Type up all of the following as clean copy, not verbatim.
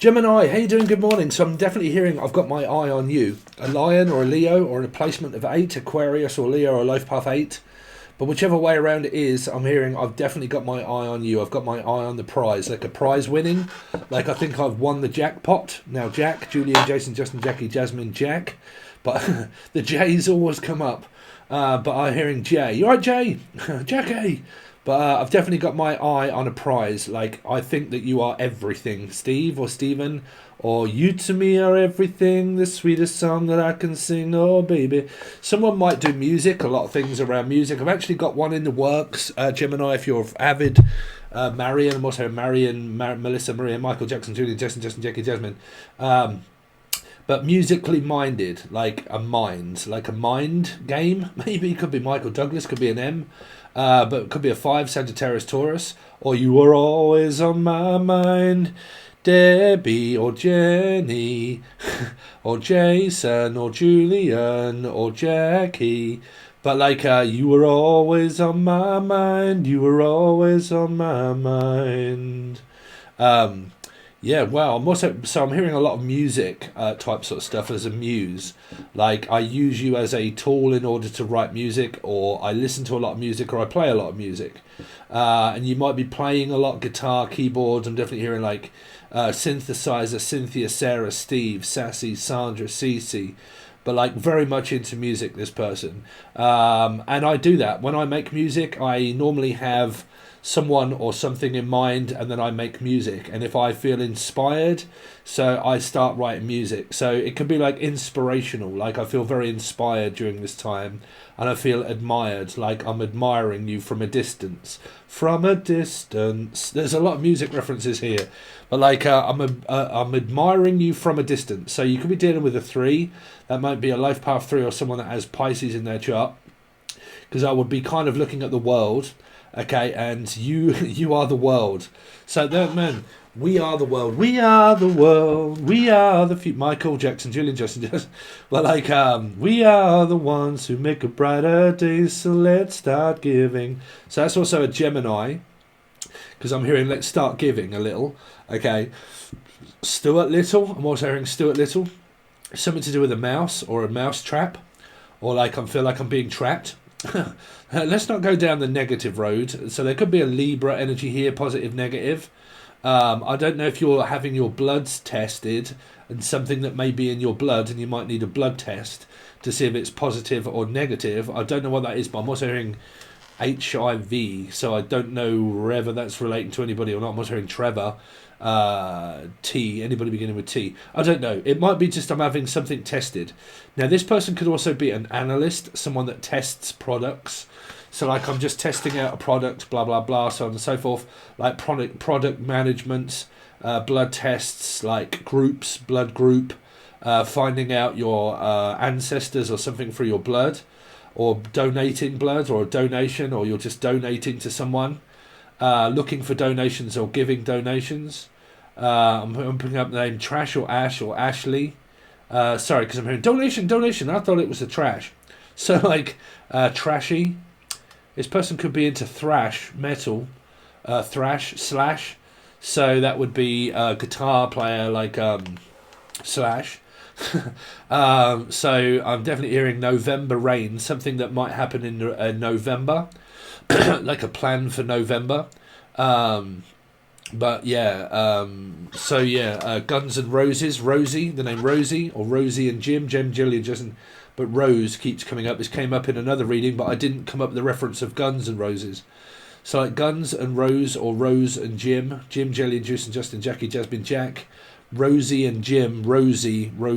Gemini, how you doing? Good morning. So I'm definitely hearing I've got my eye on you. A lion or a Leo or a placement of 8, Aquarius or Leo or life path 8. But whichever way around it is, I'm hearing I've definitely got my eye on you. I've got my eye on the prize, like a prize winning. Like I think I've won the jackpot. Now Jack, Julian, Jason, Justin, Jackie, Jasmine, Jack. But the J's always come up. But I'm hearing J. You alright, Jay? Jackie. But I've definitely got my eye on a prize. Like, I think that you are everything. Steve or Stephen, or you to me are everything, the sweetest song that I can sing, oh baby. Someone might do music, a lot of things around music. I've actually got one in the works, Gemini, if you're avid. Marion, I'm also Marion, Melissa, Maria, Michael, Jackson, Julian, Justin, Jackie, Jasmine. But musically minded, like a mind game. Maybe it could be Michael Douglas, could be an M. But it could be a 5, Sagittarius, Taurus. Or you were always on my mind, Debbie or Jenny, or Jason or Julian or Jackie. But like, you were always on my mind, you were always on my mind. Yeah, well, I'm hearing a lot of music type sort of stuff as a muse. Like, I use you as a tool in order to write music, or I listen to a lot of music, or I play a lot of music. And you might be playing a lot of guitar, keyboards. I'm definitely hearing like synthesizer, Cynthia, Sarah, Steve, Sassy, Sandra, Cece. But like very much into music, this person. And I do that. When I make music, I normally have someone or something in mind, and then I make music. And if I feel inspired, so I start writing music. So it can be like inspirational, like I feel very inspired during this time, and I feel admired, like I'm admiring you from a distance. From a distance. There's a lot of music references here, but like I'm admiring you from a distance. So you could be dealing with a 3. That might be a life path 3 or someone that has Pisces in their chart, because I would be kind of looking at the world. Okay, and you are the world. So that, man, we are the world. We are the world. We are the future. Michael Jackson, Julian, Justin. But like, we are the ones who make a brighter day. So let's start giving. So that's also a Gemini, because I'm hearing let's start giving a little. Okay, Stuart Little. I'm also hearing Stuart Little. Something to do with a mouse or a mouse trap, or like I feel like I'm being trapped. Let's not go down the negative road. So there could be a Libra energy here, positive, negative. I don't know if you're having your bloods tested, and something that may be in your blood, and you might need a blood test to see if it's positive or negative. I don't know what that is, but I'm also hearing HIV, so I don't know whether that's relating to anybody or not. I'm also hearing Trevor, T, anybody beginning with T. I don't know. It might be just I'm having something tested. Now, this person could also be an analyst, someone that tests products. So, like, I'm just testing out a product, blah, blah, blah, so on and so forth. Like product management, blood tests, like groups, blood group, finding out your ancestors or something for your blood, or donating blood or a donation, or you're just donating to someone, looking for donations or giving donations. I'm picking up the name Trash or Ash or Ashley. Sorry, because I'm hearing donation. I thought it was the trash. So like trashy. This person could be into thrash metal, thrash slash. So that would be a guitar player like Slash. So I'm definitely hearing November rain, something that might happen in November, like a plan for November. But yeah, so yeah, Guns and Roses, Rosie, the name Rosie, or Rosie and Jim, Jillian, Justin, but Rose keeps coming up. This came up in another reading, but I didn't come up with the reference of Guns and Roses. So like Guns and Rose, or Rose and Jim, Jillian, Justin, Jackie, Jasmine, Jack, Rosie and Jim, Rosie. I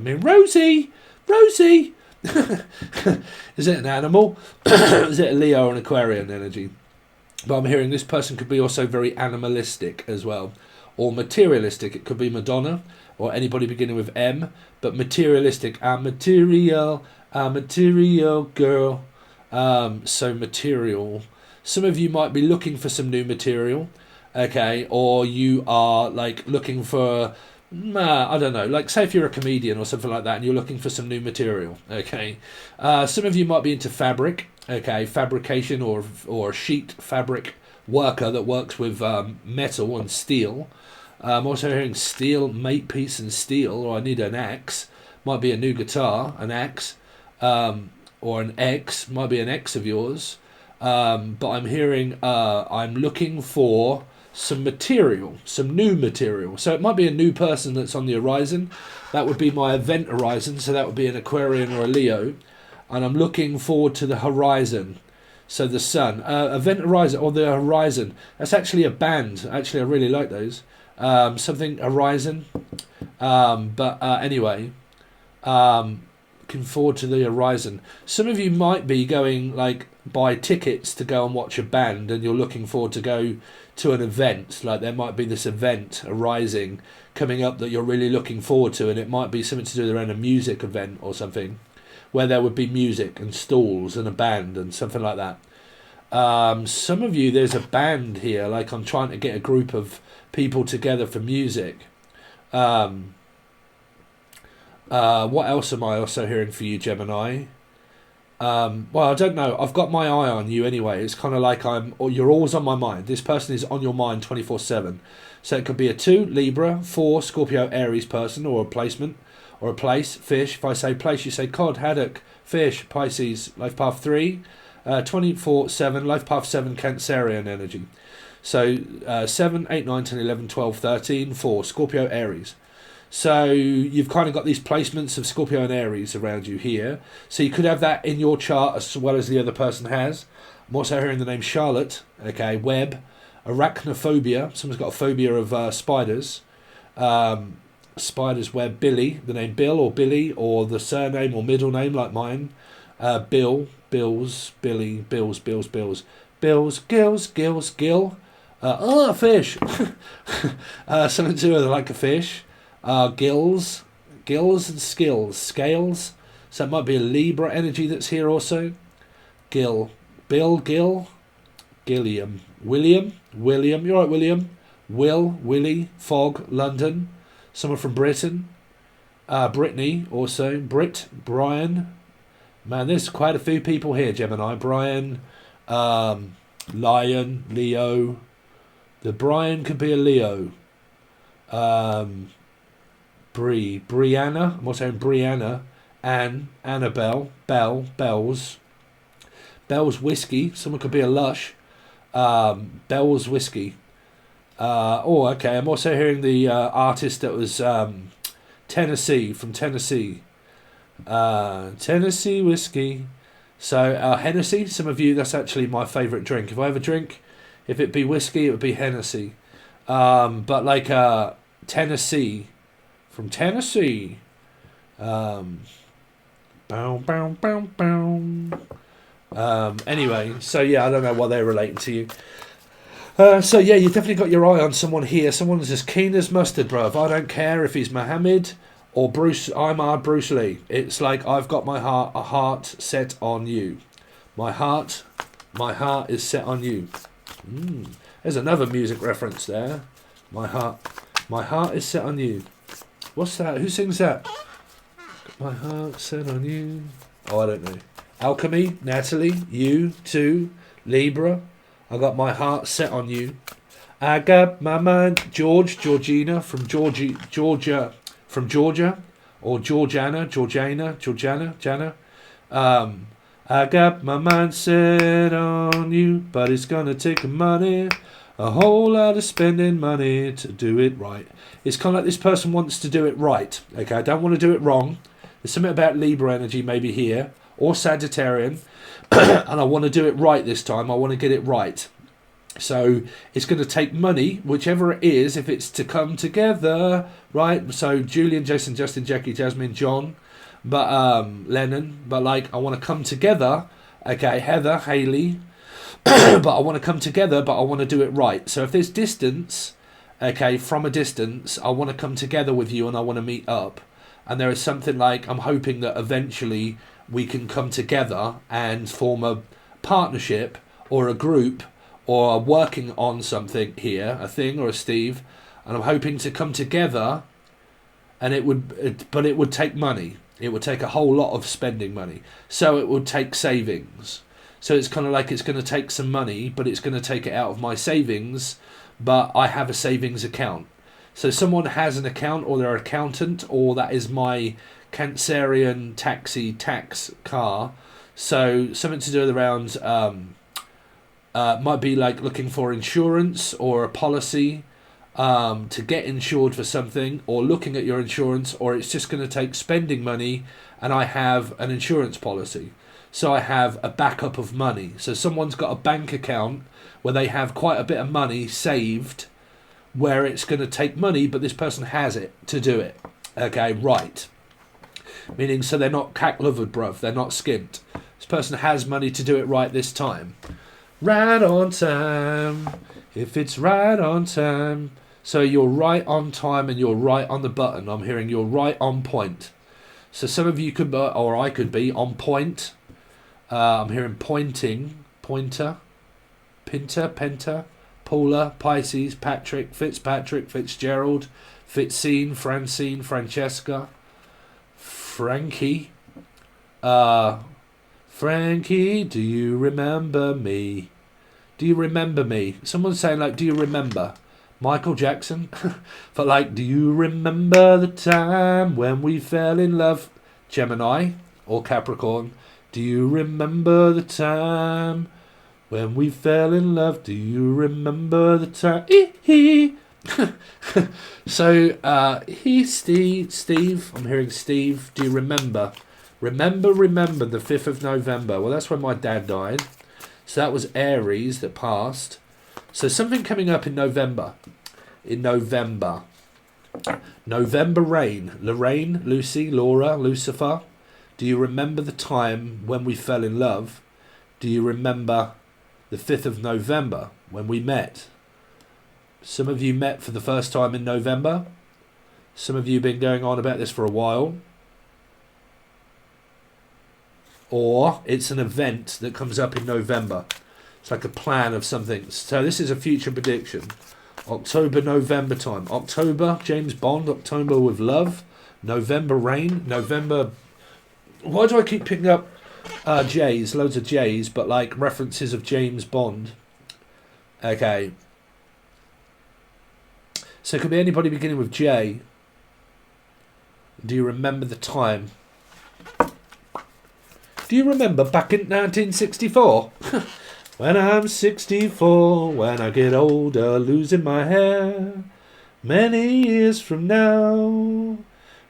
mean, Rosie! Is it an animal? Is it a Leo or an Aquarian energy? But I'm hearing this person could be also very animalistic as well, or materialistic. It could be Madonna, or anybody beginning with M, but materialistic. I'm material girl. So material. Some of you might be looking for some new material, okay, or you are like looking for, I don't know, like say if you're a comedian or something like that and you're looking for some new material, okay. Some of you might be into fabric, okay, fabrication or sheet fabric worker that works with metal and steel. I'm also hearing steel, makepeace and steel, or I need an axe. Might be a new guitar, an axe, or an X, might be an ex of yours. But I'm hearing I'm looking for some material, some new material. So it might be a new person that's on the horizon. That would be my event horizon, so that would be an Aquarian or a Leo. And I'm looking forward to the horizon. So the sun, event horizon, or the horizon. That's actually a band. Actually, I really like those. Something horizon. Anyway, looking forward to the horizon. Some of you might be going like buy tickets to go and watch a band, and you're looking forward to go to an event. Like there might be this event arising coming up that you're really looking forward to, and it might be something to do around a music event or something, where there would be music and stalls and a band and something like that. Some of you, there's a band here, like I'm trying to get a group of people together for music. What else am I also hearing for you, Gemini? Well, I don't know. I've got my eye on you anyway. It's kind of like you're always on my mind. This person is on your mind 24/7. So it could be a 2, Libra, 4, Scorpio, Aries person, or a placement, or a place, fish. If I say place, you say cod, haddock, fish, Pisces, life path 3, 24/7, life path 7, Cancerian energy. So 7, 8, 9, 10, 11, 12, 13, 4, Scorpio, Aries. So you've kind of got these placements of Scorpio and Aries around you here. So you could have that in your chart as well as the other person has. I'm also hearing the name Charlotte, okay, Web, arachnophobia. Someone's got a phobia of spiders. Spider's web, Billy, the name Bill or Billy, or the surname or middle name like mine. Bill, Bills, Billy, Bills, Bills, Bills, Bills, Gills, Gills, Gill. A fish. Something to do with like a fish. Gills and skills, scales. So it might be a Libra energy that's here also. Gill, Bill, Gill, Gilliam, William, you're right, William. Willie, Fog, London. Someone from Britain. Brittany also. Brian. Man, there's quite a few people here, Gemini. Brian, Lion, Leo. The Brian could be a Leo. Brianna. I'm also saying Brianna. Anne, Annabelle, Bells. Bell's Whiskey. Someone could be a Lush. Bell's Whiskey. Okay. I'm also hearing the artist that was Tennessee, from Tennessee. Tennessee Whiskey. So Hennessy. Some of you, that's actually my favourite drink. If I ever drink, if it be whiskey, it would be Hennessy. But like Tennessee, from Tennessee. Anyway, so yeah, I don't know why they're relating to you. So yeah, you definitely got your eye on someone here. Someone's as keen as mustard, bruv. I don't care if he's Muhammad or Bruce. I'm our Bruce Lee. It's like I've got my heart set on you. My heart is set on you. There's another music reference there. My heart is set on you. What's that? Who sings that? My heart set on you. Oh, I don't know. Alchemy, Natalie, you too, Libra. I got my heart set on you. I got my mind, Georgina from Georgia, or Georgiana. I got my mind set on you, but it's gonna take money, a whole lot of spending money to do it right. It's kind of like this person wants to do it right. Okay, I don't want to do it wrong. There's something about Libra energy maybe here, or Sagittarian, and I want to do it right this time. I want to get it right. So it's going to take money, whichever it is, if it's to come together, right? So Julian, Jason, Justin, Jackie, Jasmine, John, but Lennon, but like I want to come together. Okay, Heather, Haley, but I want to come together, but I want to do it right. So if there's distance, okay, from a distance, I want to come together with you and I want to meet up. And there is something like I'm hoping that eventually we can come together and form a partnership or a group or working on something here, a thing or a Steve, and I'm hoping to come together, and it would take money. It would take a whole lot of spending money. So it would take savings. So it's kind of like it's going to take some money, but it's going to take it out of my savings, but I have a savings account. So someone has an account, or they're an accountant, or that is my Cancerian taxi tax car. So something to do around might be like looking for insurance or a policy to get insured for something, or looking at your insurance, or it's just going to take spending money, and I have an insurance policy. So I have a backup of money. So someone's got a bank account where they have quite a bit of money saved, where it's going to take money, but this person has it to do it. Okay, right. Meaning, so they're not cack-lovered, bruv. They're not skint. This person has money to do it right this time. Right on time. If it's right on time. So you're right on time and you're right on the button. I'm hearing you're right on point. So some of you could, or I could be, on point. I'm hearing pointing, pointer, pinter, penta, Paula, Pisces, Patrick, Fitzpatrick, Fitzgerald, Fitzine, Francine, Francesca, Frankie. Frankie, do you remember me? Do you remember me? Someone's saying like, do you remember? Michael Jackson. But like, do you remember the time when we fell in love? Gemini or Capricorn. Do you remember the time when we fell in love? Do you remember the time? So, Steve. I'm hearing Steve. Do you remember? Remember the 5th of November. Well, that's when my dad died. So that was Aries that passed. So something coming up in November. November rain. Lorraine, Lucy, Laura, Lucifer. Do you remember the time when we fell in love? Do you remember the 5th of November when we met? Some of you met for the first time in November. Some of you have been going on about this for a while. Or it's an event that comes up in November. It's like a plan of something. So this is a future prediction. October, November time. October, James Bond. October with love. November rain. November. Why do I keep picking up J's? Loads of J's, but like references of James Bond. Okay. So it could be anybody beginning with J. Do you remember the time? Do you remember back in 1964? When I'm 64, when I get older, losing my hair. Many years from now,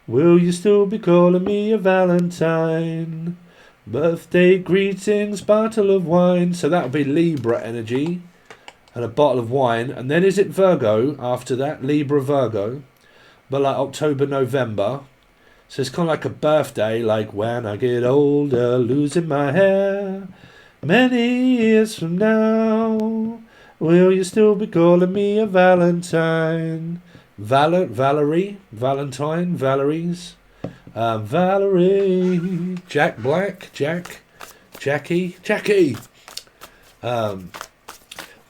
will you still be calling me a Valentine? Birthday greetings, bottle of wine. So that would be Libra energy. And a bottle of wine. And then is it Virgo after that? Libra, Virgo. But like October, November. So it's kind of like a birthday, like when I get older, losing my hair. Many years from now, will you still be calling me a Valentine? Valerie, Valentine, Valerie's. Valerie, Jack Black, Jackie.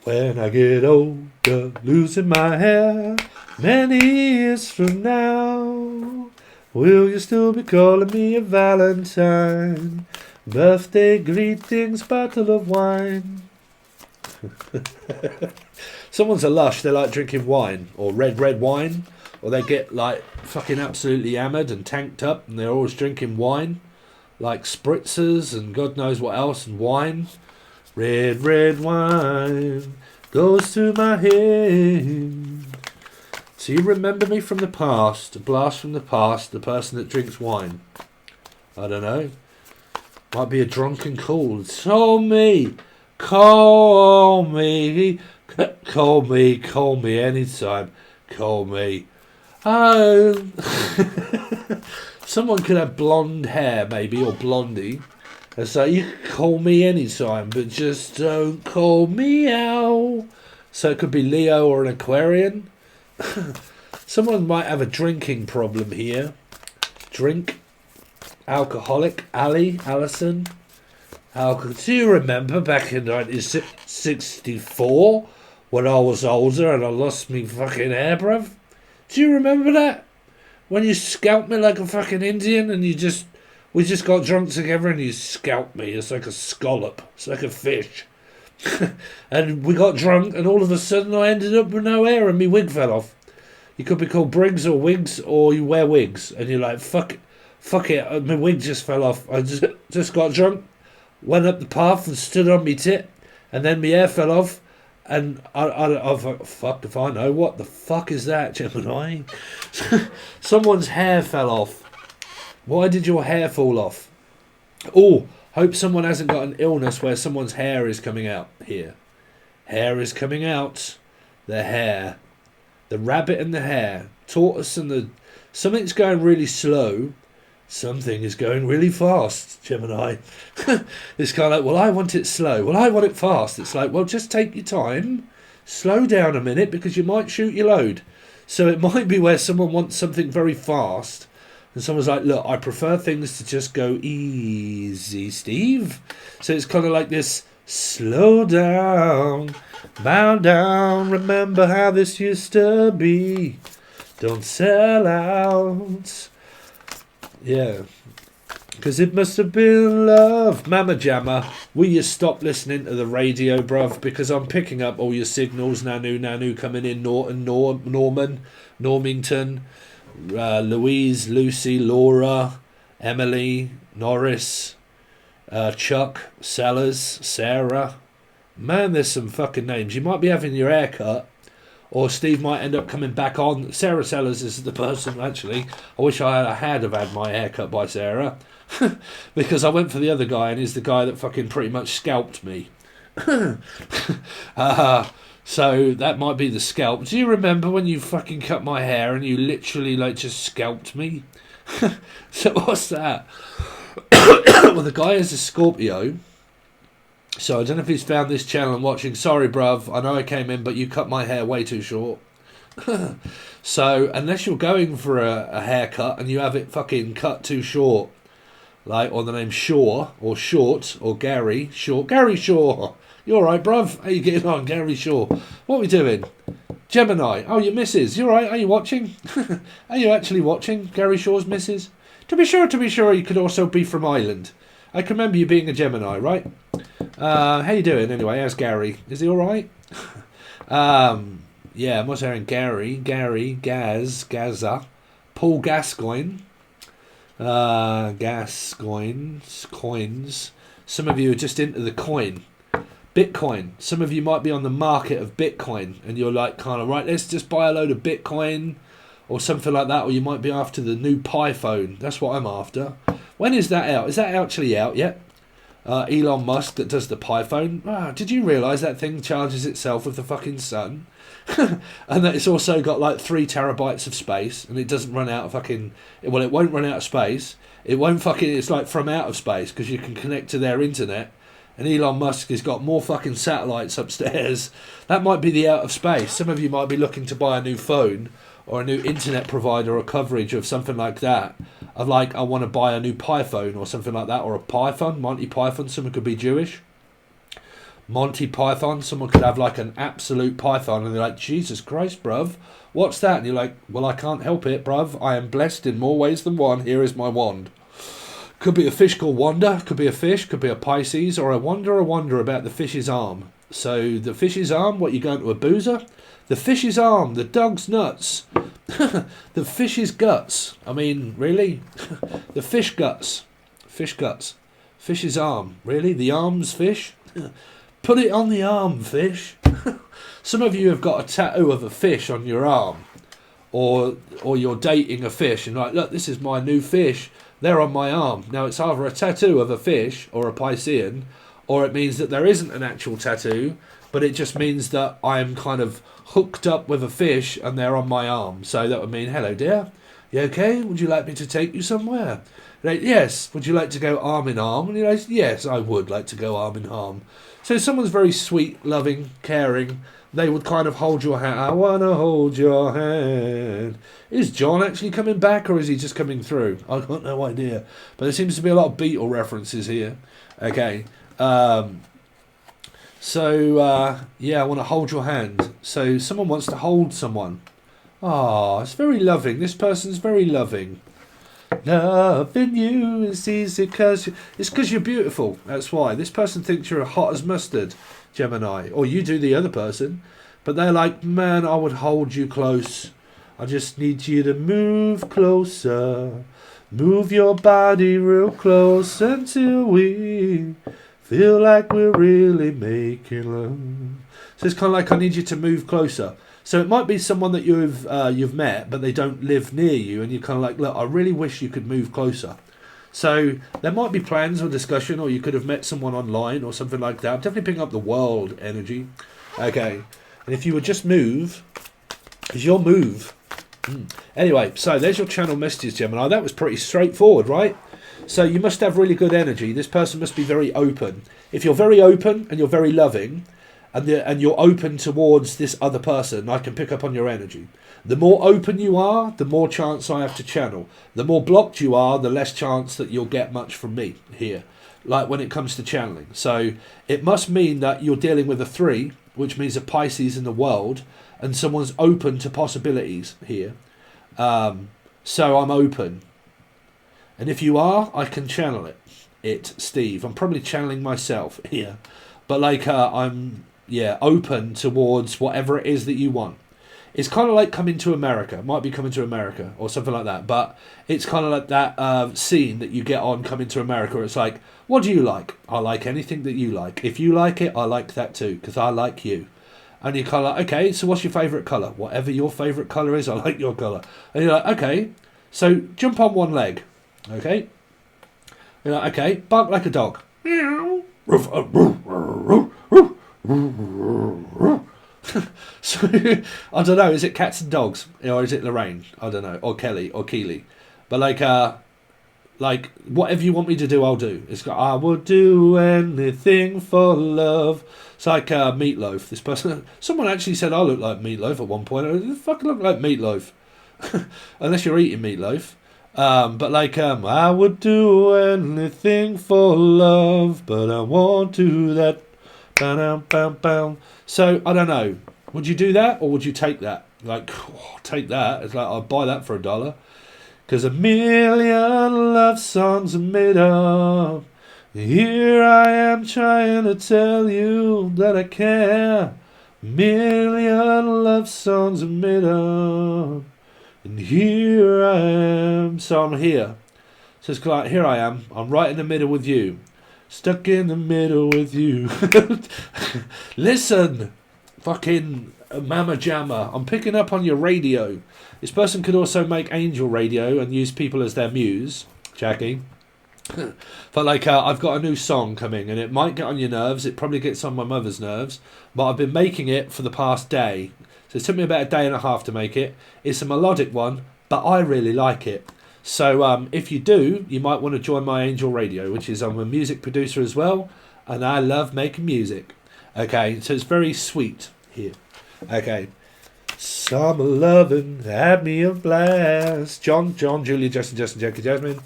When I get older, losing my hair. Many years from now, will you still be calling me a Valentine? Birthday greetings, bottle of wine. Someone's a lush, they like drinking wine, or red wine, or they get like fucking absolutely hammered and tanked up, and they're always drinking wine, like spritzers and God knows what else, and wine. Red wine goes to my head. So you remember me from the past, a blast from the past, the person that drinks wine. I don't know. Might be a drunken call. Call me anytime. Call me. Oh. Someone could have blonde hair, maybe, or blondie. And so you can call me anytime, but just don't call me out. So it could be Leo or an Aquarian. Someone might have a drinking problem here. Drink. Alcoholic. Alison. Do you remember back in 1964 when I was older and I lost me fucking hair, bruv? Do you remember that? When you scalped me like a fucking Indian and we just got drunk together and you scalped me. It's like a scallop. It's like a fish. And we got drunk and all of a sudden I ended up with no hair and my wig fell off. You could be called Briggs or Wigs, or you wear wigs, and you're like, fuck it, my wig just fell off. I just got drunk, went up the path and stood on me tit, and then my hair fell off, and I fuck if I know. What the fuck is that, Gemini? Someone's hair fell off. Why did your hair fall off? Oh, hope someone hasn't got an illness where someone's hair is coming out here. Hair is coming out. The hair. The rabbit and the hare. Tortoise and the... Something's going really slow. Something is going really fast, Gemini. It's kind of like, well, I want it slow. Well, I want it fast. It's like, well, just take your time. Slow down a minute because you might shoot your load. So it might be where someone wants something very fast. And someone's like, look, I prefer things to just go easy, Steve. So it's kind of like this, slow down, bow down, remember how this used to be. Don't sell out. Yeah. Because it must have been love. Mama Jammer, will you stop listening to the radio, bruv? Because I'm picking up all your signals. Nanu coming in. Norton, Norman, Normington, Louise, Lucy, Laura, Emily, Norris, Chuck, Sellers, Sarah. Man, there's some fucking names. You might be having your hair cut, or Steve might end up coming back on. Sarah Sellers is the person, actually. I wish I had have had my hair cut by Sarah. Because I went for the other guy, and he's the guy that fucking pretty much scalped me. So that might be the scalp. Do you remember when you fucking cut my hair and you literally like just scalped me? So what's that? Well, the guy is a Scorpio. So I don't know if he's found this channel and watching. Sorry, bruv. I know I came in, but you cut my hair way too short. So unless you're going for a haircut and you have it fucking cut too short, like, or the name Shaw, or Short, or Gary Shaw. Gary Shaw. You alright, bruv? How you getting on, Gary Shaw? What are we doing? Gemini. Oh, your missus. You alright? Are you watching? Are you actually watching Gary Shaw's missus? To be sure, you could also be from Ireland. I can remember you being a Gemini, right? How you doing, anyway? How's Gary? Is he alright? Yeah, I'm also hearing Gary, Gaz, Gaza, Paul Gascoigne, coins. Some of you are just into the coin. Bitcoin. Some of you might be on the market of Bitcoin and you're like kind of, right, let's just buy a load of Bitcoin or something like that, or you might be after the new Pi phone. That's what I'm after. When is that out? Is that actually out yet? Elon Musk that does the Pi phone. Did you realise that thing charges itself with the fucking sun? And that it's also got like 3 terabytes of space, and it doesn't run out of fucking... Well, it won't run out of space. It won't fucking... It's like from out of space, because you can connect to their internet. And Elon Musk has got more fucking satellites upstairs. That might be the out of space. Some of you might be looking to buy a new phone or a new internet provider or coverage of something like that. Of like, I want to buy a new Pi phone or something like that, or a Python, Monty Python. Someone could be Jewish. Monty Python. Someone could have like an absolute Python, and they're like, Jesus Christ, bruv, what's that? And you're like, well, I can't help it, bruv. I am blessed in more ways than one. Here is my wand. Could be a fish called Wanda, could be a fish, could be a Pisces, or I wonder about the fish's arm. So the fish's arm, what, you going to a boozer? The fish's arm, the dog's nuts, the fish's guts. I mean, really? The fish guts, fish's arm. Really? The arm's fish? Put it on the arm, fish. Some of you have got a tattoo of a fish on your arm, or you're dating a fish and like, look, this is my new fish. They're on my arm. Now, it's either a tattoo of a fish or a Piscean, or it means that there isn't an actual tattoo, but it just means that I'm kind of hooked up with a fish and they're on my arm. So that would mean, hello, dear. You okay? Would you like me to take you somewhere? Like, yes. Would you like to go arm in arm? And you're like, yes, I would like to go arm in arm. So someone's very sweet, loving, caring. They would kind of hold your hand. I want to hold your hand. Is John actually coming back, or is he just coming through? I've got no idea. But there seems to be a lot of Beatle references here. Okay. Yeah, I want to hold your hand. So someone wants to hold someone. Ah, it's very loving. This person's very loving. Loving you is easy because you're beautiful. That's why. This person thinks you're hot as mustard, Gemini. Or you do the other person. But they're like, man, I would hold you close. I just need you to move closer. Move your body real close until we feel like we're really making love. So it's kind of like I need you to move closer. So it might be someone that you've met, but they don't live near you, and you're kind of like, look, I really wish you could move closer. So there might be plans or discussion, or you could have met someone online or something like that. I'm definitely picking up the world energy. Okay. And if you would just move, is your move. Anyway, so there's your channel messages, Gemini. That was pretty straightforward, right? So you must have really good energy. This person must be very open. If you're very open and you're very loving, and you're open towards this other person, I can pick up on your energy. The more open you are, the more chance I have to channel. The more blocked you are, the less chance that you'll get much from me here, like when it comes to channeling. So it must mean that you're dealing with a 3, which means a Pisces in the world, and someone's open to possibilities here. So I'm open. And if you are, I can channel it, Steve. I'm probably channeling myself here. But like I'm open towards whatever it is that you want. It's kind of like coming to America. It might be coming to America or something like that. But it's kind of like that scene that you get on Coming to America. It's like, what do you like? I like anything that you like. If you like it, I like that too, because I like you. And you're kind of like, okay, so what's your favourite colour? Whatever your favourite colour is, I like your colour. And you're like, okay, so jump on one leg. Okay? You're like, okay, bark like a dog. So I don't know, is it cats and dogs, or is it Lorraine? I don't know, or Kelly or Keely. But like whatever you want me to do, I'll do. It's got I will do anything for love. It's like Meatloaf. This person, someone actually said I look like Meatloaf at one point. I fucking look like Meatloaf, unless you're eating meatloaf. But like I would do anything for love, but I won't do that. So I don't know. Would you do that, or would you take that? Like, take that. It's like I'll buy that for $1. Because 1,000,000 love songs are made up. Here I am trying to tell you that I care. 1,000,000 love songs are made up. And here I am. So I'm here. So it's like, here I am. I'm right in the middle with you. Stuck in the middle with you. Listen, fucking Mama Jamma. I'm picking up on your radio. This person could also make angel radio and use people as their muse, Jackie. But like, I've got a new song coming, and it might get on your nerves. It probably gets on my mother's nerves. But I've been making it for the past day. So it took me about a day and a half to make it. It's a melodic one, but I really like it. So if you do, you might want to join my angel radio, which is I'm a music producer as well, and I love making music. Okay, so it's very sweet here. Okay. Summer lovin' had me a blast. John, Julia, Justin, Jackie, Jasmine.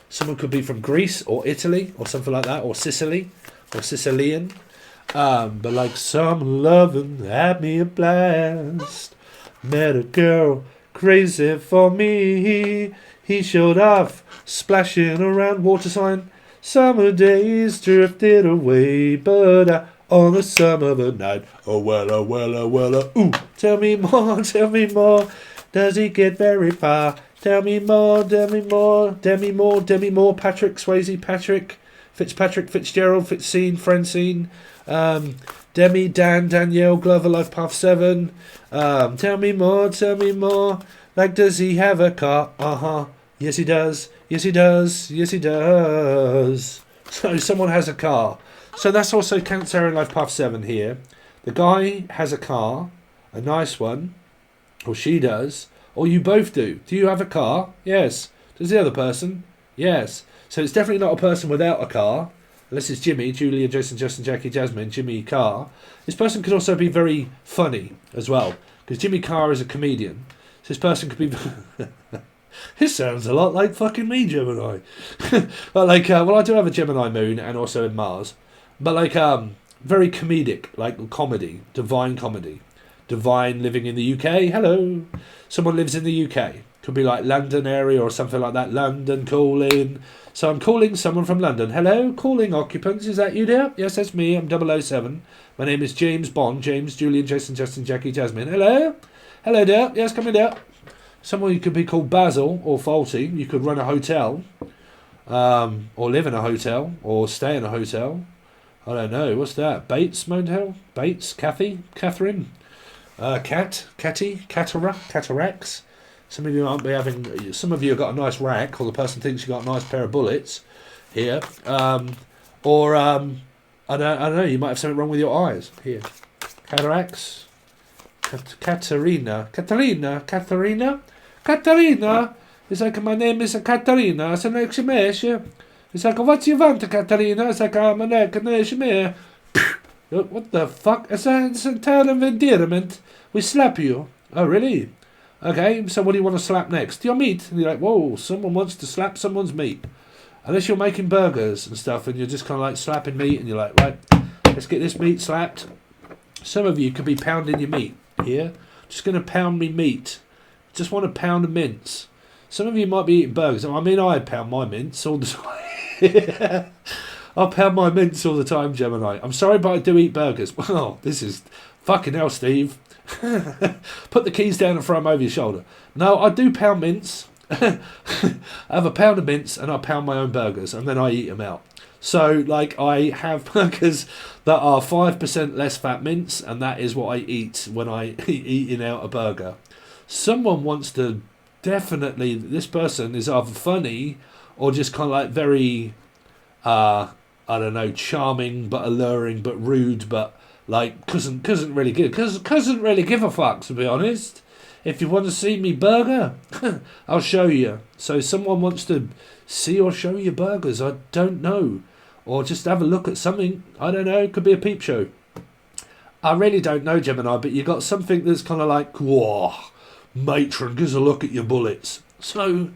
Someone could be from Greece or Italy or something like that, or Sicily or Sicilian. But like summer lovin' had me a blast. Met a girl crazy for me. He showed off, splashing around water sign. Summer days drifted away, but on the summer of a night, oh well, oh well, oh well, ooh. Tell me more, tell me more. Does he get very far? Tell me more, tell me more, Demi Moore, Demi Moore, Patrick Swayze, Patrick Fitzpatrick, Fitzgerald, Fitzscene, Francine, Demi, Dan, Danielle, Glover, Life Path 7. Tell me more, tell me more. Like, does he have a car? Uh-huh. Yes, he does. Yes, he does. Yes, he does. So someone has a car. So that's also Cancer in Life Path 7 here. The guy has a car, a nice one, or she does, or you both do. Do you have a car? Yes. Does the other person? Yes. So it's definitely not a person without a car, unless it's Jimmy, Julia, Jason, Justin, Jackie, Jasmine, Jimmy Carr. This person could also be very funny as well, because Jimmy Carr is a comedian. So this person could be... This sounds a lot like fucking me, Gemini. But like, well, I do have a Gemini moon and also in Mars. But like, very comedic, like comedy, divine comedy. Divine living in the UK. Hello. Someone lives in the UK. Could be like London area or something like that. London calling. So I'm calling someone from London. Hello, calling occupants. Is that you there? Yes, that's me. I'm 007. My name is James Bond. James, Julian, Jason, Justin, Jackie, Jasmine. Hello. Hello there. Yes, come in there. Someone could be called Basil or Faulty. You could run a hotel, or live in a hotel, or stay in a hotel. I don't know. What's that? Bates Motel? Bates? Kathy? Catherine? Catty? Cataracts? Some of you might be having... Some of you have got a nice rack, or the person thinks you've got a nice pair of bullets here. I don't know. You might have something wrong with your eyes. Here. Cataracts? Katerina. It's like, my name is Katerina. It's an exclamation. It's like, what you want, Katerina? It's like, I'm an exclamation. What the fuck? It's a term of endearment. We slap you. Oh, really? Okay, so what do you want to slap next? Your meat. And you're like, whoa, someone wants to slap someone's meat. Unless you're making burgers and stuff and you're just kind of like slapping meat and you're like, right, let's get this meat slapped. Some of you could be pounding your meat here. Just going to pound me meat. Just want to pound a mince. Some of you might be eating burgers. I mean, I pound my mince all the time. I pound my mince all the time, Gemini. I'm sorry, but I do eat burgers. Well, this is fucking hell, Steve. Put the keys down and throw them over your shoulder. No, I do pound mince. I have a pound of mince and I pound my own burgers and then I eat them out. So, like, I have burgers that are 5% less fat mince, and that is what I eat when I eating out a burger. Someone wants to definitely... This person is either funny or just kind of like very, I don't know, charming but alluring but rude, but like couldn't really give a fuck, to be honest. If you want to see me burger, I'll show you. So someone wants to see or show you burgers. I don't know. Or just have a look at something. I don't know. It could be a peep show. I really don't know, Gemini, but you got something that's kind of like, whoa, matron, gives a look at your bullets. So,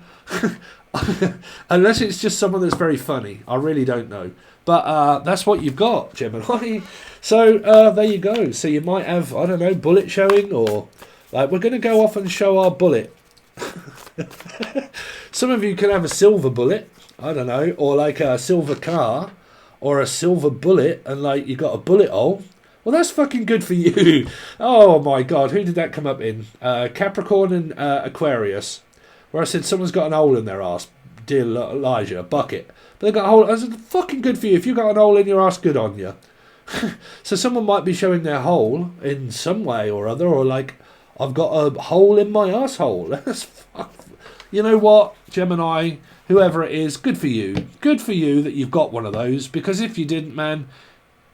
unless it's just someone that's very funny, I really don't know. But that's what you've got, Gemini. So, there you go. So you might have, I don't know, bullet showing, or like, we're going to go off and show our bullet. Some of you can have a silver bullet, I don't know, or like a silver car, or a silver bullet, and like you got a bullet hole. Well, that's fucking good for you. Oh my god, who did that come up in? Capricorn and Aquarius, where I said someone's got an hole in their ass. Dear Elijah, bucket. But they got a hole. I said, fucking good for you. If you got an hole in your ass, good on you. So someone might be showing their hole in some way or other, or like, I've got a hole in my asshole. That's fuck. You know what, Gemini, whoever it is, good for you. Good for you that you've got one of those, because if you didn't, man,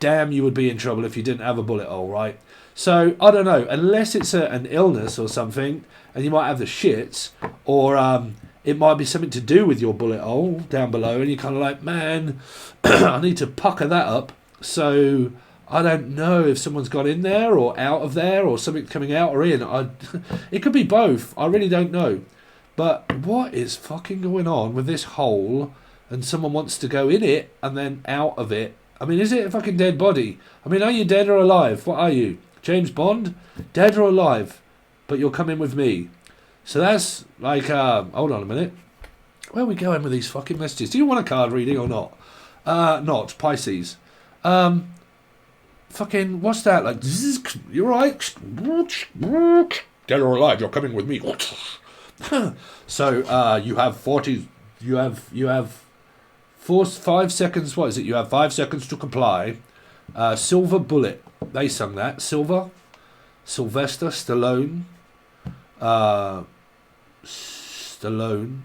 damn, you would be in trouble if you didn't have a bullet hole, right? So, I don't know, unless it's an illness or something, and you might have the shits, or it might be something to do with your bullet hole down below, and you're kind of like, man, I need to pucker that up. So, I don't know if someone's got in there, or out of there, or something coming out or in. It could be both. I really don't know. But what is fucking going on with this hole, and someone wants to go in it and then out of it? I mean, is it a fucking dead body? I mean, are you dead or alive? What are you? James Bond? Dead or alive? But you're coming with me. So that's like, hold on a minute. Where are we going with these fucking messages? Do you want a card reading or not? Not. Pisces. Fucking, what's that? Like, you're right. Dead or alive, you're coming with me. So you have 5 seconds. What is it? You have 5 seconds to comply. Silver bullet. They sung that. Silver. Sylvester Stallone. Stallone.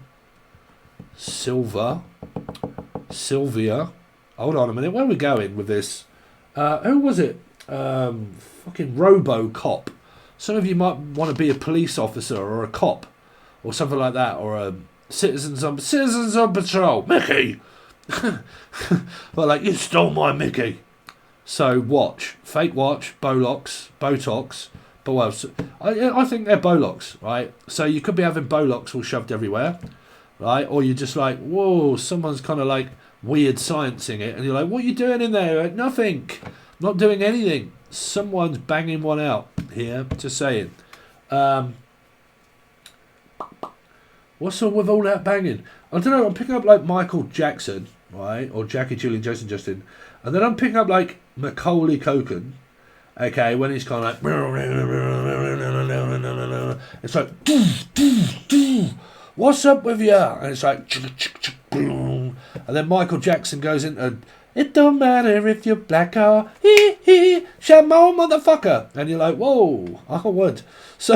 Silver. Sylvia. Hold on a minute. Where are we going with this? Who was it? Fucking RoboCop. Some of you might want to be a police officer or a cop, or something like that, or a citizens on patrol. Mickey! Well, like, you stole my Mickey. So, watch. Fake watch, Botox. But well, I think they're Botox, right? So you could be having Botox all shoved everywhere, right? Or you're just like, whoa, someone's kind of like weird sciencing it, and you're like, what are you doing in there? Like, nothing. Not doing anything. Someone's banging one out here, just saying. What's up with all that banging? I don't know, I'm picking up like Michael Jackson, right? Or Jackie, Julian, Jason, Justin. And then I'm picking up like Macaulay Culkin. Okay, when he's kind of like, it's like, what's up with you? And it's like, and then Michael Jackson goes into, it don't matter if you're black or shamo motherfucker, and you're like, whoa, I would. So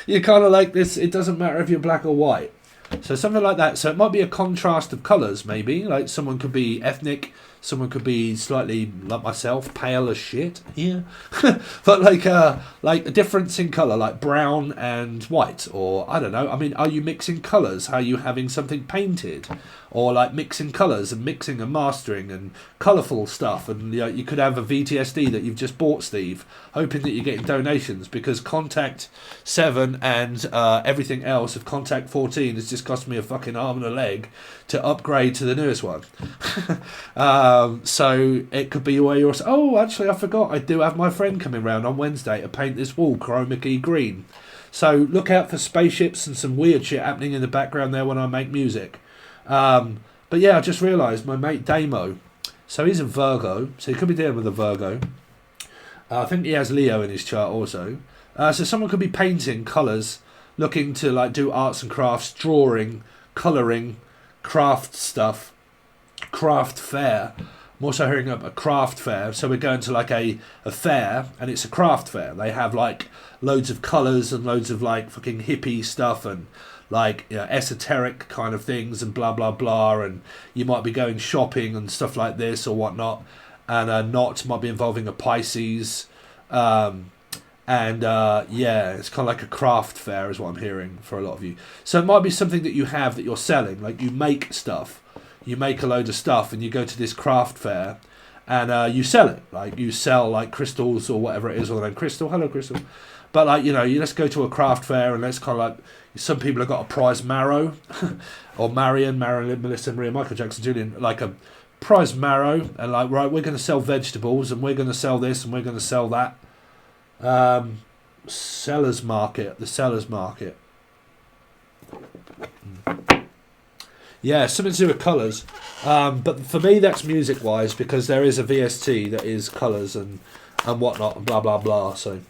you're kind of like this. It doesn't matter if you're black or white. So something like that. So it might be a contrast of colours, maybe. Like someone could be ethnic, someone could be slightly like myself, pale as shit. Yeah, but like a difference in colour, like brown and white, or I don't know. I mean, are you mixing colours? Are you having something painted, or like mixing colours and mixing and mastering and colourful stuff? And you know, you could have a VTSD that you've just bought, Steve, hoping that you're getting donations because Contact 7 and everything else of Contact 14 has just cost me a fucking arm and a leg to upgrade to the newest one. So it could be where you're, oh, actually I forgot, I do have my friend coming round on Wednesday to paint this wall KARMIC green. So look out for spaceships and some weird shit happening in the background there when I make music. But yeah, I just realised my mate Damo, so he's a Virgo, so he could be dealing with a Virgo. I think he has Leo in his chart also. So someone could be painting colours, looking to like do arts and crafts, drawing, colouring, craft stuff, craft fair. I'm also hearing up a craft fair, so we're going to like a fair, and it's a craft fair. They have like loads of colours and loads of like fucking hippie stuff and like, you know, esoteric kind of things and blah blah blah, and you might be going shopping and stuff like this or whatnot, and a knot might be involving a Pisces, yeah, it's kind of like a craft fair is what I'm hearing for a lot of you. So it might be something that you have that you're selling, like you make stuff. You make a load of stuff and you go to this craft fair and you sell it. Like you sell like crystals or whatever it is, or then Crystal, hello Crystal. But like, you know, you let's go to a craft fair and let's kind of like, some people have got a prize marrow or Marilyn, Melissa, Maria, Michael Jackson, Julian, like a prize marrow, and like, right, we're going to sell vegetables and we're going to sell this and we're going to sell that. Seller's market, the seller's market. Yeah, something to do with colours. But for me, that's music-wise, because there is a VST that is colours and whatnot, and blah, blah, blah. So,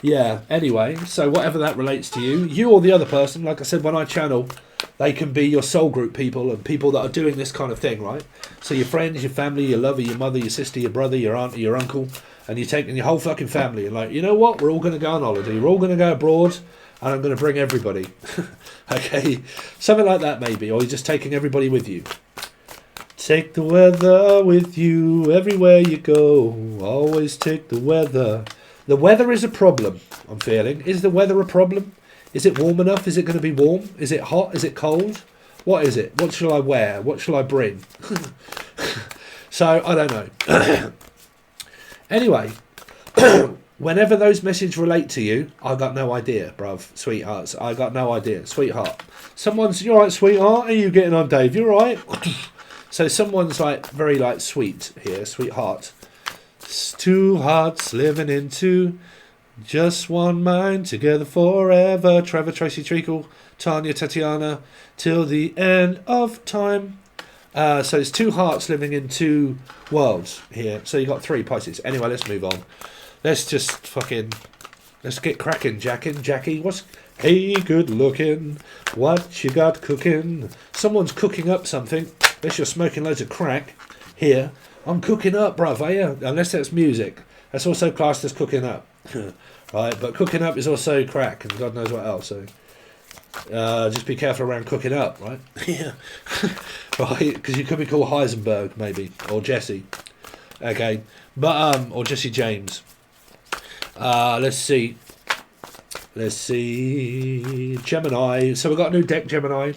yeah, anyway, so whatever that relates to you, you or the other person, like I said, when I channel, they can be your soul group people and people that are doing this kind of thing, right? So your friends, your family, your lover, your mother, your sister, your brother, your aunt, your uncle, and you're taking your whole fucking family and like, you know what, we're all going to go on holiday, we're all going to go abroad, and I'm going to bring everybody. Okay, something like that maybe, or you're just taking everybody with you. Take the weather with you everywhere you go. Always take the weather. The weather is a problem, I'm feeling. Is the weather a problem? Is it warm enough? Is it going to be warm? Is it hot? Is it cold? What is it? What shall I wear? What shall I bring? So, I don't know. Anyway, whenever those messages relate to you, I got no idea, bruv, sweethearts. I got no idea, sweetheart. Someone's, you alright, sweetheart? Are you getting on, Dave? You alright? So someone's like very like sweet here, sweetheart. It's two hearts living in two, just one mind together forever. Trevor, Tracy, Treacle, Tanya, Tatiana, till the end of time. So it's two hearts living in two worlds here. So you got three Pisces. Anyway, let's move on. Let's get cracking, Jackie. Hey, good looking. What you got cooking? Someone's cooking up something. Unless you're smoking loads of crack here. I'm cooking up, bruv, are you? Unless that's music. That's also classed as cooking up. Right, but cooking up is also crack and God knows what else. So just be careful around cooking up, right? Yeah. Right, because you could be called Heisenberg, maybe, or Jesse. Okay, but or Jesse James. Let's see. Gemini. So we've got a new deck, Gemini.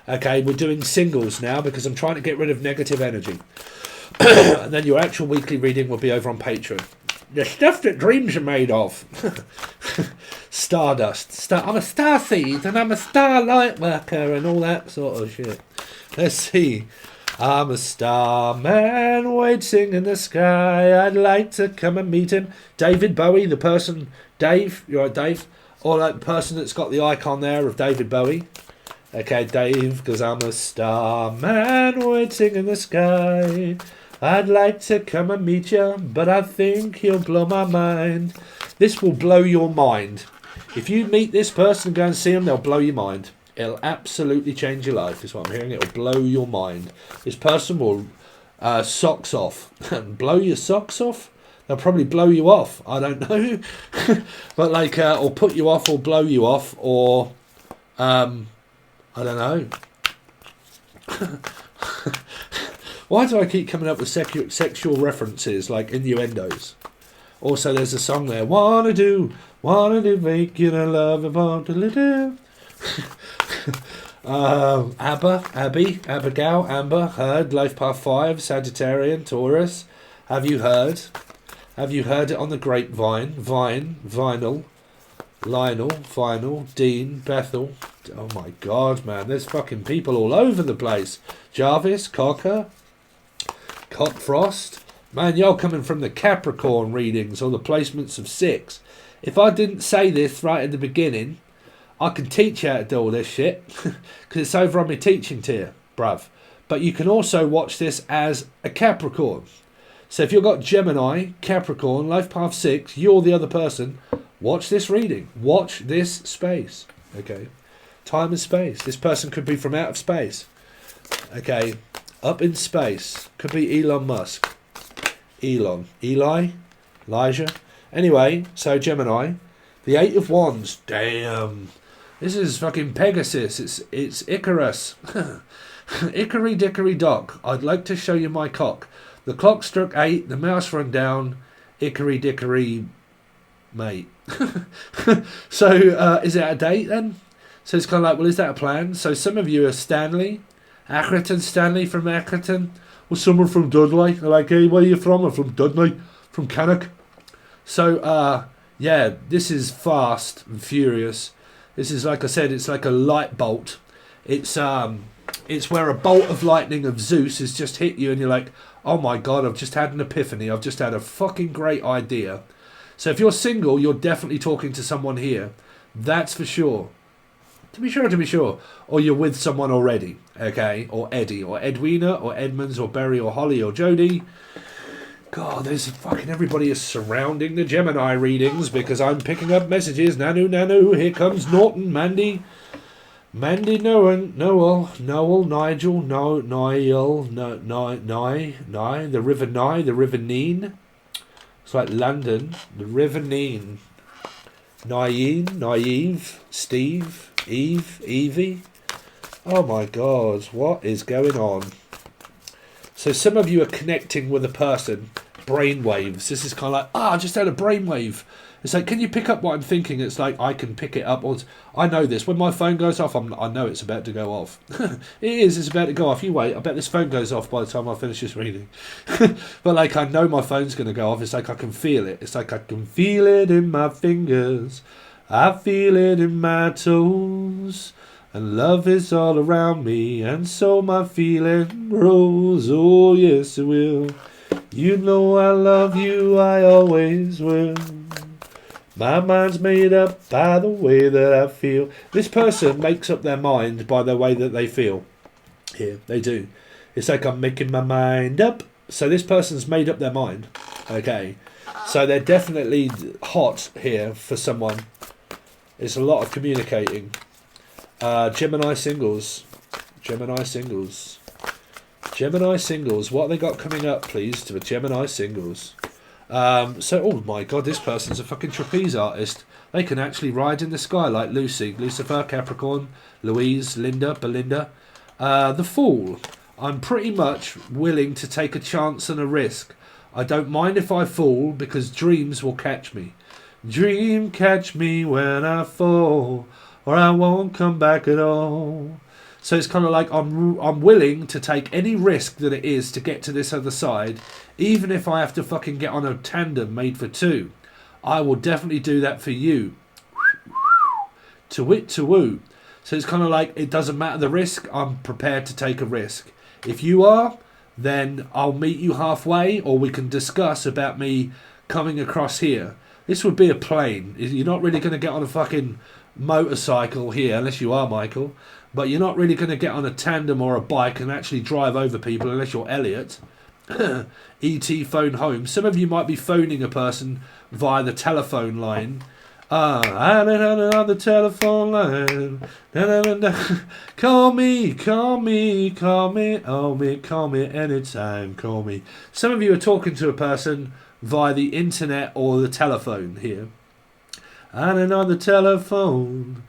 Okay, we're doing singles now because I'm trying to get rid of negative energy. And then your actual weekly reading will be over on Patreon. The stuff that dreams are made of. Stardust. I'm a starseed and I'm a starlight worker and all that sort of shit. Let's see. I'm a starman waiting in the sky. I'd like to come and meet him. David Bowie, the person. Dave, you're right, Dave. Or like the person that's got the icon there of David Bowie. Okay, Dave, because I'm a starman waiting in the sky. I'd like to come and meet you, but I think he'll blow my mind. This will blow your mind. If you meet this person and go and see them, they'll blow your mind. It'll absolutely change your life, is what I'm hearing. It'll blow your mind. This person will socks off. Blow your socks off? They'll probably blow you off. I don't know. But like, or put you off or blow you off, or, I don't know. Why do I keep coming up with sexual references, like innuendos? Also, there's a song there. Wanna do, making a love, want to do. Abigail, Amber, Heard, Life Path 5, Sagittarian, Taurus. Have you heard? Have you heard it on the grapevine? Vine, Vinyl, Lionel, Vinyl, Dean, Bethel. Oh my God, man, there's fucking people all over the place. Jarvis, Cocker, Cockfrost. Man, you're coming from the Capricorn readings or the placements of 6. If I didn't say this right in the beginning, I can teach you how to do all this shit because it's over on my teaching tier, bruv. But you can also watch this as a Capricorn. So if you've got Gemini, Capricorn, Life Path 6, you're the other person, watch this reading. Watch this space. Okay. Time and space. This person could be from out of space. Okay. Up in space. Could be Elon Musk. Elon. Eli? Elijah? Anyway, so Gemini. The 8 of Wands. Damn. This is fucking Pegasus. It's Icarus. Ickery dickory dock. I'd like to show you my cock. The clock struck 8. The mouse run down. Ickery dickory, mate. So, is it a date then? So it's kind of like, well, is that a plan? So some of you are Stanley. Accrington, Stanley from Accrington. Or someone from Dudley. They're like, hey, where are you from? I'm from Dudley. From Cannock. So, yeah, this is fast and furious. This is, like I said, it's like a light bolt. It's where a bolt of lightning of Zeus has just hit you and you're like, oh my God, I've just had an epiphany. I've just had a fucking great idea. So if you're single, you're definitely talking to someone here. That's for sure. To be sure. Or you're with someone already, okay? Or Eddie, or Edwina, or Edmonds, or Berry, or Holly, or Jodie. God, there's fucking everybody is surrounding the Gemini readings because I'm picking up messages. Nanu, here comes Norton, Mandy, Noel, Nigel, Niall, Nye, the River Nye, the River Neen. It's like London, the River Neen. Naive, Steve, Eve, Evie. Oh my God, what is going on? So some of you are connecting with a person, brainwaves. This is kind of like, I just had a brainwave. It's like, can you pick up what I'm thinking? It's like, I can pick it up. I know this. When my phone goes off, I know it's about to go off. It's about to go off. You wait. I bet this phone goes off by the time I finish this reading. But like, I know my phone's going to go off. It's like, I can feel it. It's like, I can feel it in my fingers. I feel it in my toes. And love is all around me. And so my feeling grows. Oh, yes, it will. You know I love you. I always will. My mind's made up by the way that I feel. This person makes up their mind by the way that they feel. Here, they do. It's like I'm making my mind up. So this person's made up their mind. Okay. So they're definitely hot here for someone. It's a lot of communicating. Gemini Singles. Gemini Singles. What have they got coming up, please, to the Gemini Singles? Oh my God, this person's a fucking trapeze artist. They can actually ride in the sky like Lucy, Lucifer, Capricorn, Louise, Linda, Belinda. The Fool. I'm pretty much willing to take a chance and a risk. I don't mind if I fall because dreams will catch me. Dream catch me when I fall, or I won't come back at all. So it's kind of like I'm willing to take any risk that it is to get to this other side, even if I have to fucking get on a tandem made for two. I will definitely do that for you. To wit, to woo. So it's kind of like, it doesn't matter the risk, I'm prepared to take a risk. If you are, then I'll meet you halfway, or we can discuss about me coming across here. This would be a plane. You're not really going to get on a fucking motorcycle here, unless you are Michael. But you're not really going to get on a tandem or a bike and actually drive over people unless you're Elliot. E.T. phone home. Some of you might be phoning a person via the telephone line. On the telephone line. Call me, call me, call me, call me anytime, call me. Some of you are talking to a person via the internet or the telephone here. On the telephone.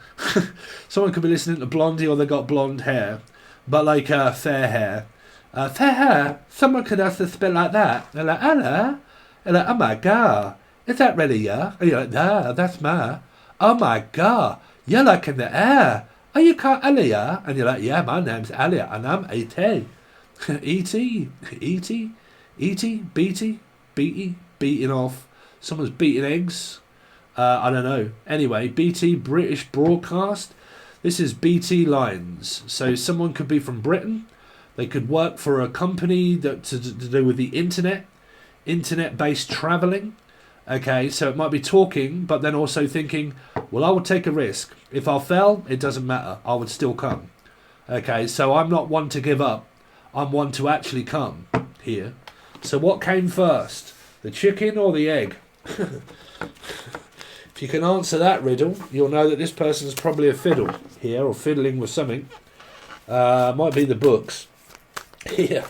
Someone could be listening to Blondie or they got blonde hair, but like fair hair. Fair hair? Someone could ask to spit like that. They're like, hello? They're like, oh my god, is that really you? And you're like, no, that's ma. Oh my god, you're like in the air. Are you called Elia? And you're like, yeah, my name's Elia and I'm E.T. E.T. E.T. E.T. B.T. B.E. Beating off. Someone's beating eggs. I don't know. Anyway, BT, British Broadcast. This is BT lines. So someone could be from Britain. They could work for a company that to do with the internet-based travelling. Okay, so it might be talking, but then also thinking, well, I would take a risk. If I fell, it doesn't matter. I would still come. Okay, so I'm not one to give up. I'm one to actually come here. So what came first, the chicken or the egg? If you can answer that riddle, you'll know that this person's probably a fiddle here, or fiddling with something. Might be the books. Here.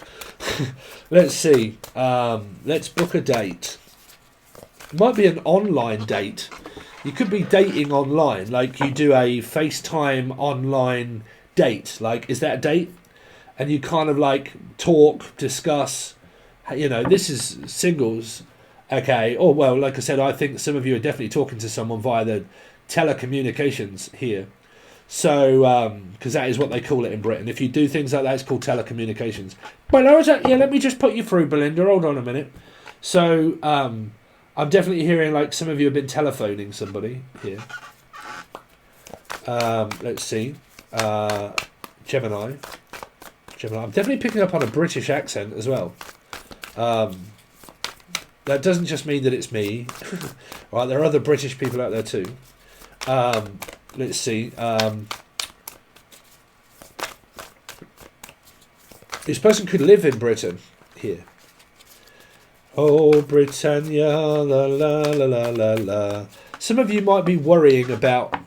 Let's see. Let's book a date. It might be an online date. You could be dating online, like you do a FaceTime online date. Like, is that a date? And you kind of like talk, discuss. You know, this is singles. Okay. Oh, well, like I said, I think some of you are definitely talking to someone via the telecommunications here. So, because that is what they call it in Britain. If you do things like that, it's called telecommunications. Well, yeah, let me just put you through, Belinda. Hold on a minute. So, I'm definitely hearing like some of you have been telephoning somebody here. Let's see. Gemini. I'm definitely picking up on a British accent as well. That doesn't just mean that it's me. Right, there are other British people out there too. Let's see. This person could live in Britain here. Oh, Britannia, la la la la la la. Some of you might be worrying about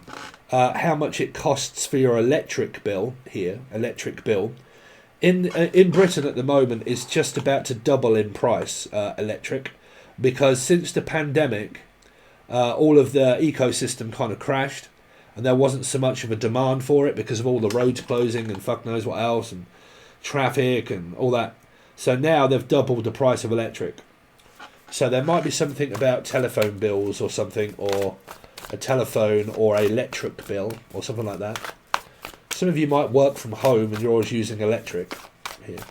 how much it costs for your electric bill here. Electric bill. In Britain at the moment, it's just about to double in price, electric, because since the pandemic, all of the ecosystem kind of crashed. And there wasn't so much of a demand for it because of all the roads closing and fuck knows what else and traffic and all that. So now they've doubled the price of electric. So there might be something about telephone bills or something, or a telephone or an electric bill or something like that. Some of you might work from home and you're always using electric here.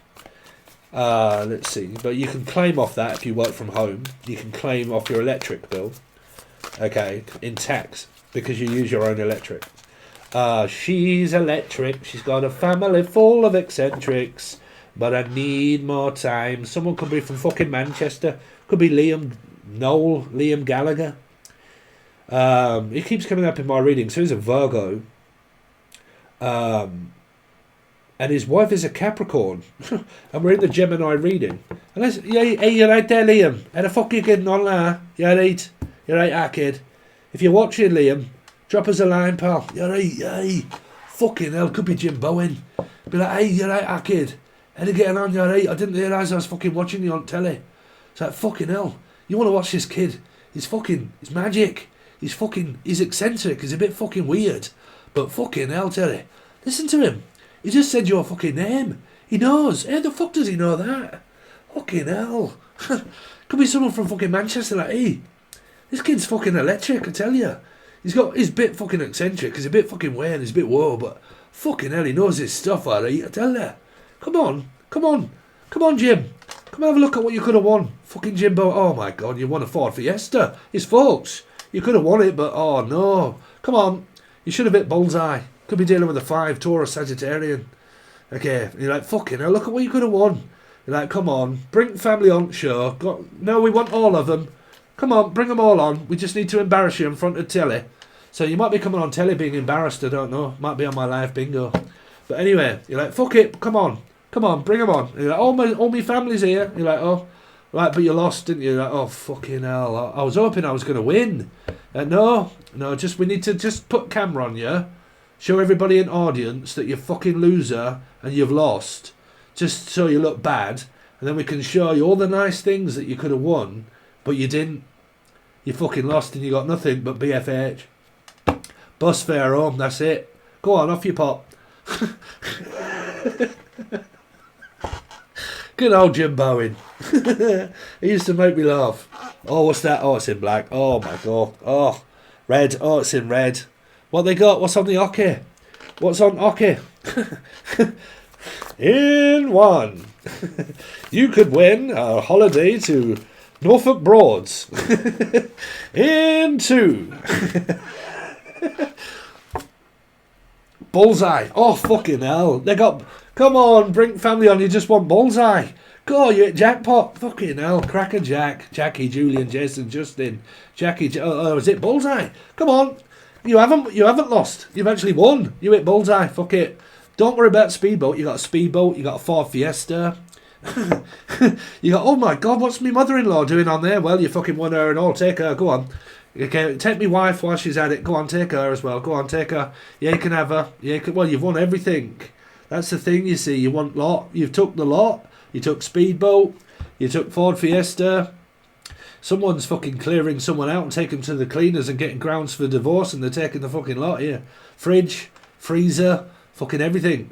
Let's see. But you can claim off that if you work from home. You can claim off your electric bill. Okay, in tax. Because you use your own electric. She's electric. She's got a family full of eccentrics. But I need more time. Someone could be from fucking Manchester. Could be Liam Gallagher. He keeps coming up in my reading. So he's a Virgo. And his wife is a Capricorn. And we're in the Gemini reading. And hey, you're right there, Liam. How the fuck are you getting on there? You're right. You're right, ah, kid. If you're watching, Liam, drop us a line, pal. You're right, hey. Fucking hell, could be Jim Bowen. Be like, hey, you're right, ah, kid. How you getting on? You're right. I didn't realise I was fucking watching you on telly. It's like, fucking hell. You want to watch this kid? He's magic. He's eccentric. He's a bit fucking weird. But fucking hell, Terry. Listen to him. He just said your fucking name. He knows. How the fuck does he know that? Fucking hell. Could be someone from fucking Manchester like, hey, this kid's fucking electric, I tell you. He's a bit fucking eccentric, he's a bit fucking weird, he's a bit whoa, but fucking hell, he knows his stuff, alright, I tell you. Come on, Jim. Come have a look at what you could have won. Fucking Jimbo, oh my god, you won a Ford Fiesta. It's folks. You could have won it, but oh no. Come on, you should have hit bullseye. Could be dealing with a 5 Taurus Sagittarian. Okay, and you're like, fucking hell, look at what you could have won. You're like, come on, bring family on, sure. No, we want all of them. Come on, bring them all on. We just need to embarrass you in front of telly. So you might be coming on telly being embarrassed, I don't know. Might be on my live bingo. But anyway, you're like, fuck it, come on. Come on, bring them on. You're like, all my family's here. You're like, oh, right, but you lost, didn't you? You're like, oh, fucking hell. I was hoping I was going to win. No, we need to just put camera on you, show everybody in audience that you're fucking loser and you've lost, just so you look bad, and then we can show you all the nice things that you could have won, but you didn't. You fucking lost and you got nothing but BFH. Bus fare home, that's it. Go on, off you pop. Good old Jim Bowen. He used to make me laugh. Oh, what's that? Oh, it's in black. Oh, my God. Oh, red. Oh, it's in red. What they got? What's on the hockey? What's on hockey? In one. You could win a holiday to Norfolk Broads. In two. Bullseye. Oh, fucking hell. They got... Come on, bring family on. You just want bullseye. Go, you hit jackpot. Fucking hell. Cracker Jack. Jackie, Julian, Jason, Justin. Jackie... is it bullseye? Come on. You haven't lost. You've actually won. You hit bullseye. Fuck it. Don't worry about speedboat. You got a speedboat. You got a Ford Fiesta. You got... Oh, my God. What's my mother-in-law doing on there? Well, you fucking won her and all. Take her. Go on. Okay, take me wife while she's at it. Go on, take her as well. Go on, take her. Yeah, you can have her. Yeah, you can, well, you've won everything. That's the thing, you see. You want lot. You've took the lot. You took speedboat. You took Ford Fiesta. Someone's fucking clearing someone out and taking them to the cleaners and getting grounds for divorce, and they're taking the fucking lot here. Fridge, freezer, fucking everything.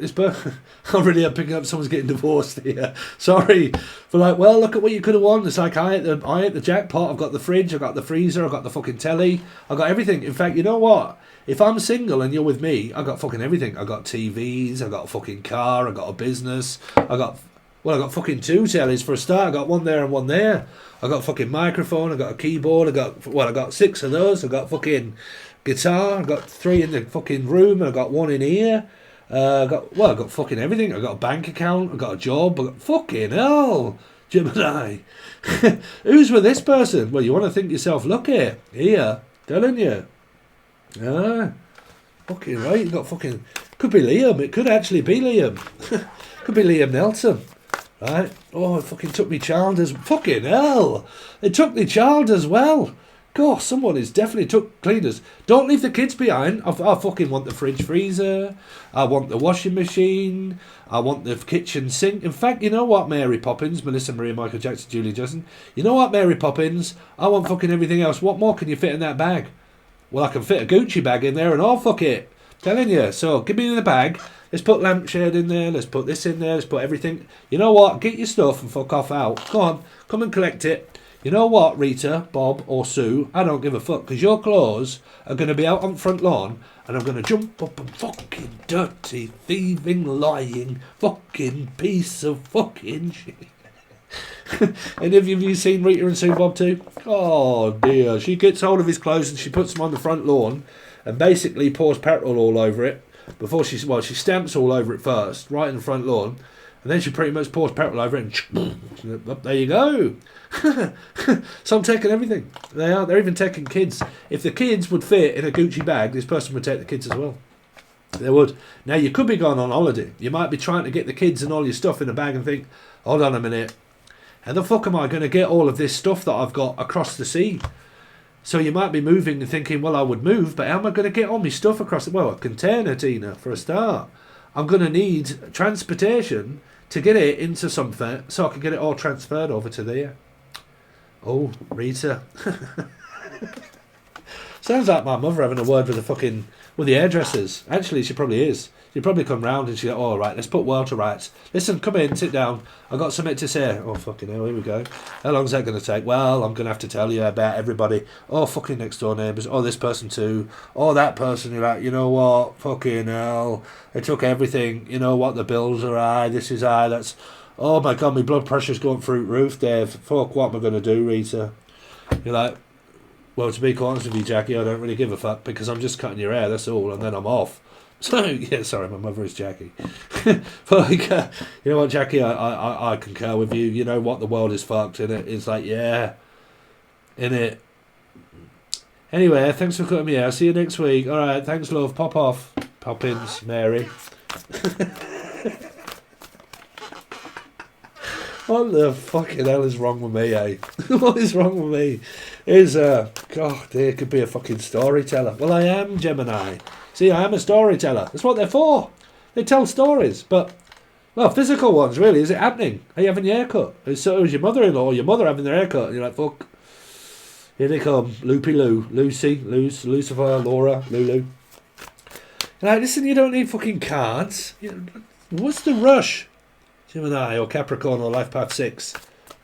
I'm really picking up someone's getting divorced here. Sorry. But like, well, look at what you could have won. It's like, I hit the jackpot. I've got the fridge, I've got the freezer, I've got the fucking telly, I've got everything. In fact, you know what? If I'm single and you're with me, I've got fucking everything. I've got TVs, I've got a fucking car, I've got a business, I've got fucking 2 tellies for a start. I've got one there and one there. I've got a fucking microphone, I've got a keyboard, I've got 6 of those, I've got fucking guitar, I've got 3 in the fucking room, and I've got 1 in here. I've got fucking everything. I've got a bank account, I've got a job, I've got fucking hell, Gemini. Who's with this person? Well, you want to think yourself lucky. Here, telling you. Fucking right, you got fucking... Could be Liam, it could actually be Liam. Could be Liam Nelson. Right? Oh, it fucking took me child as... Fucking hell! It took me child as well. God, someone is definitely took cleaners. Don't leave the kids behind. I fucking want the fridge freezer. I want the washing machine. I want the kitchen sink. In fact, you know what, Mary Poppins, Melissa Maria, Michael Jackson, Julie Justin. You know what, Mary Poppins? I want fucking everything else. What more can you fit in that bag? Well, I can fit a Gucci bag in there and all, fuck it. Telling you. So, give me the bag. Let's put lampshade in there. Let's put this in there. Let's put everything. You know what? Get your stuff and fuck off out. Go on. Come and collect it. You know what, Rita, Bob, or Sue? I don't give a fuck, because your clothes are going to be out on the front lawn, and I'm going to jump up and fucking dirty, thieving, lying, fucking piece of fucking shit. Any of you seen Rita and Sue Bob too? Oh dear. She gets hold of his clothes and she puts them on the front lawn and basically pours petrol all over it before she stamps all over it first, right in the front lawn, and then she pretty much pours petrol over it and up there you go. So I'm taking everything. They're even taking kids. If the kids would fit in a Gucci bag, this person would take the kids as well. They would. Now, you could be going on holiday. You might be trying to get the kids and all your stuff in a bag and think, hold on a minute, how the fuck am I going to get all of this stuff that I've got across the sea? So you might be moving and thinking, well, I would move, but how am I going to get all my stuff across the... Well, a container, Tina, for a start. I'm going to need transportation to get it into something so I can get it all transferred over to there. Oh, Rita. Sounds like my mother having a word with the hairdressers. Actually, she probably is. She'd probably come round and she'd go, all right, let's put world to rights. Listen, come in, sit down. I've got something to say. Oh, fucking hell, here we go. How long's that going to take? Well, I'm going to have to tell you about everybody. Oh, fucking next door neighbours. Oh, this person too. Oh, that person. You're like, you know what? Fucking hell. They took everything. You know what? The bills are high. This is high. That's... Oh, my God, my blood pressure's going through the roof, Dave. Fuck, what am I going to do, Rita? You're like... Well, to be quite honest with you, Jackie, I don't really give a fuck because I'm just cutting your hair, that's all, and then I'm off. So, yeah, sorry, my mother is Jackie. But, you know what, Jackie, I concur with you. You know what, the world is fucked, innit? It's like, yeah, innit? Anyway, thanks for cutting me hair. See you next week. All right, thanks, love. Pop off. Poppins, Mary. What the fucking hell is wrong with me, eh? What is wrong with me? God, there could be a fucking storyteller. Well, I am Gemini. See, I am a storyteller. That's what they're for. They tell stories, but, well, physical ones, really. Is it happening? Are you having your hair cut? So is your mother-in-law or your mother having their hair cut? And you're like, fuck. Here they come. Loopy Lou. Lucy. Lucifer. Laura. Lulu. Like, listen, you don't need fucking cards. What's the rush? Gemini or Capricorn or Life Path 6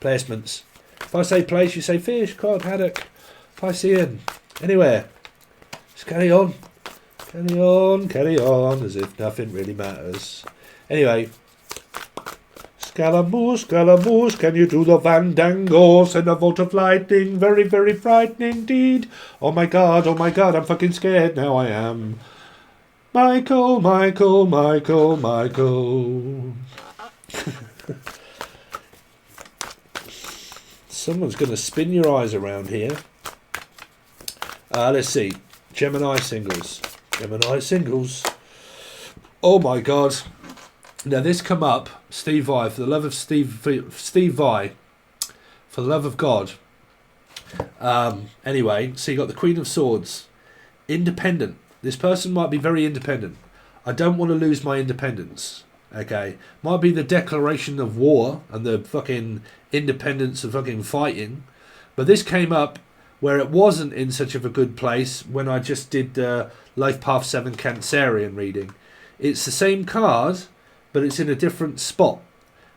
placements. If I say place, you say fish, cod, haddock, Piscean, anywhere. Just carry on. Carry on, as if nothing really matters. Anyway. Scaramouche, can you do the fandango? Send a bolt of lightning, very, very frightening indeed. Oh my god, I'm fucking scared now I am. Michael. Someone's going to spin your eyes around here. Let's see. Gemini Singles. Oh my god. Now this come up. Steve Vai, for the love of Steve Vai. For the love of God. Anyway, so you got the Queen of Swords. Independent. This person might be very independent. I don't want to lose my independence. Okay. Might be the declaration of war and the fucking independence of fucking fighting. But this came up where it wasn't in such of a good place when I just did the Life Path 7 Cancerian reading. It's the same card, but it's in a different spot.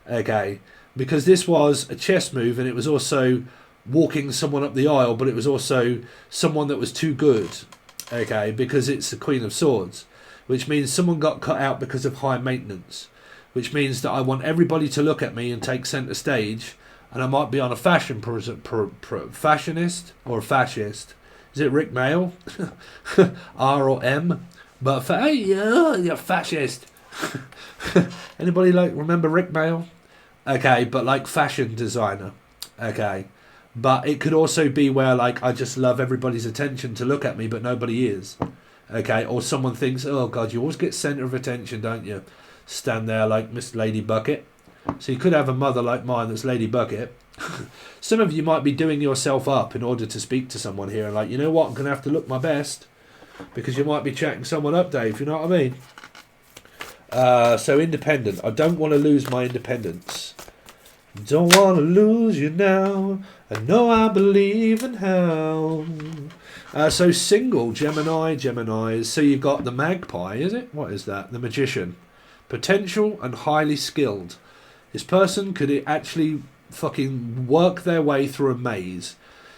Okay. Because this was a chess move and it was also walking someone up the aisle, but it was also someone that was too good. Okay, because it's the Queen of Swords, which means someone got cut out because of high maintenance, which means that I want everybody to look at me and take centre stage, and I might be on a fashionist or a fascist. Is it Rick Mail? R or M? But hey, you're fascist. Anybody remember Rick Mail? Okay, but fashion designer. Okay. But it could also be where I just love everybody's attention to look at me, but nobody is. Okay, or someone thinks, oh God, you always get centre of attention, don't you? Stand there like Miss Lady Bucket. So you could have a mother like mine that's Lady Bucket. Some of you might be doing yourself up in order to speak to someone here and you know what, I'm going to have to look my best. Because you might be chatting someone up, Dave, you know what I mean? So independent. I don't want to lose my independence. Don't want to lose you now. I know I believe in how. So single, Geminis. So you've got the magpie, is it? What is that? The magician. Potential and highly skilled. This person could actually fucking work their way through a maze.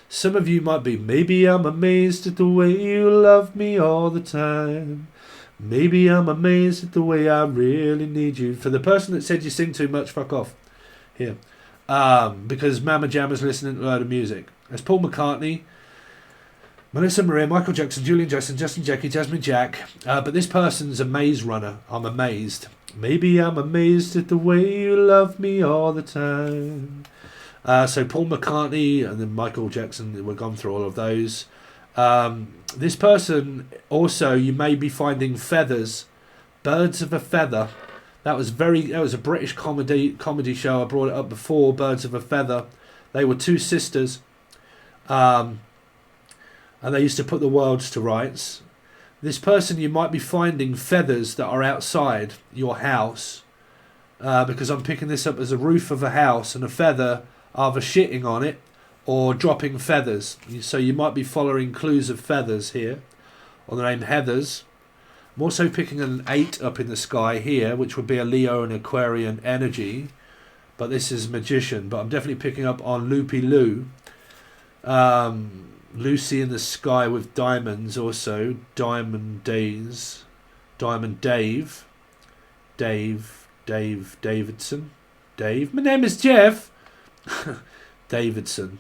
Some of you might be, maybe I'm amazed at the way you love me all the time. Maybe I'm amazed at the way I really need you. For the person that said you sing too much, fuck off. Here. Because Mama Jamma's listening to a load of music. There's Paul McCartney, Melissa Maria, Michael Jackson, Julian Jackson, Justin Jackie, Jasmine Jack. But this person's a maze runner. I'm amazed. Maybe I'm amazed at the way you love me all the time. So Paul McCartney and then Michael Jackson, we've gone through all of those. This person also, you may be finding feathers, birds of a feather. That was a British comedy show. I brought it up before. Birds of a Feather. They were two sisters, and they used to put the worlds to rights. This person, you might be finding feathers that are outside your house, because I'm picking this up as a roof of a house and a feather either shitting on it or dropping feathers. So you might be following clues of feathers here, or the name Heathers. I'm also picking an 8 up in the sky here, which would be a Leo and Aquarian energy. But this is Magician. But I'm definitely picking up on Loopy Lou. Lucy in the sky with diamonds also. Diamond Days. Diamond Dave. Davidson. Dave. My name is Jeff. Davidson.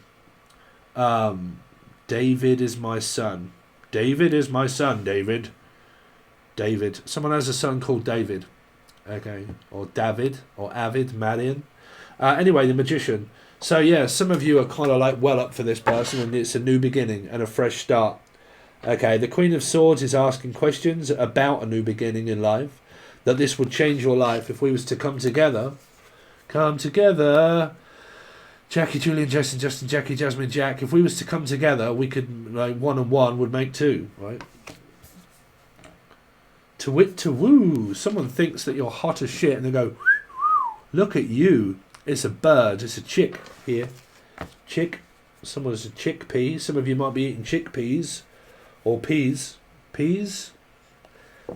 David is my son. David is my son, David. Someone has a son called David. Okay. Or David. Or Avid. Marion. Anyway, the Magician. So yeah, some of you are kind of well up for this person, and it's a new beginning and a fresh start. Okay, the Queen of Swords is asking questions about a new beginning in life. That this would change your life if we was to come together. Come together. Jackie, Julian, Jason, Justin, Jackie, Jasmine, Jack. If we was to come together, we could, like, 1 and 1 would make 2, right? To wit to woo. Someone thinks that you're hot as shit and they go, look at you. It's a bird. It's a chick here. Chick. Someone's a chickpea. Some of you might be eating chickpeas. Or peas. Peas?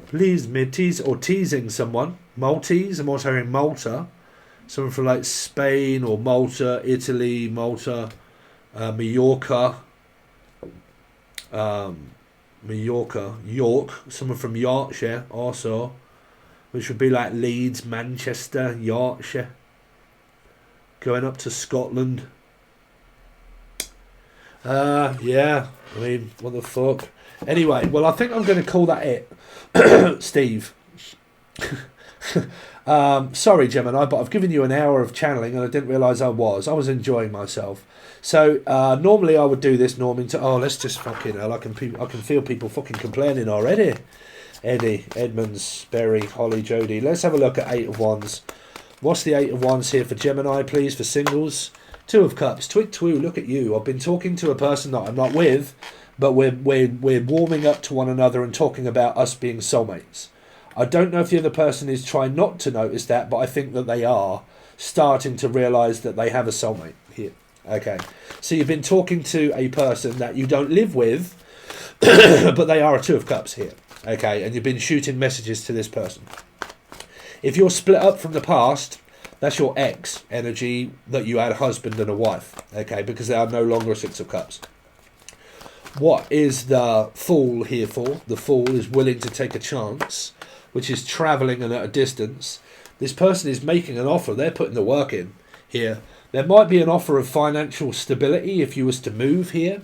Please, me tease. Or teasing someone. Maltese. I'm also hearing Malta. Someone from like Spain or Malta, Italy, Malta, Mallorca. Mallorca, York, someone from Yorkshire also, which would be like Leeds, Manchester, Yorkshire, going up to Scotland. Yeah, I mean, what the fuck. Anyway, well, I think I'm going to call that it. Steve. Sorry, Gemini, but I've given you an hour of channeling and I didn't realise I was enjoying myself. So normally I would do this, let's just fucking hell, I can feel people fucking complaining already. Eddie, Edmonds, Berry, Holly, Jody. Let's have a look at 8 of Wands. What's the 8 of Wands here for Gemini, please, for singles? 2 of Cups, twig twoo, look at you. I've been talking to a person that I'm not with, but we're warming up to one another and talking about us being soulmates. I don't know if the other person is trying not to notice that, but I think that they are starting to realise that they have a soulmate here. Okay, so you've been talking to a person that you don't live with, but they are a 2 of Cups here. Okay, and you've been shooting messages to this person. If you're split up from the past, that's your ex energy that you had a husband and a wife. Okay, because they are no longer a 6 of Cups. What is the Fool here for? The Fool is willing to take a chance, which is travelling and at a distance. This person is making an offer. They're putting the work in here. There might be an offer of financial stability if you was to move here.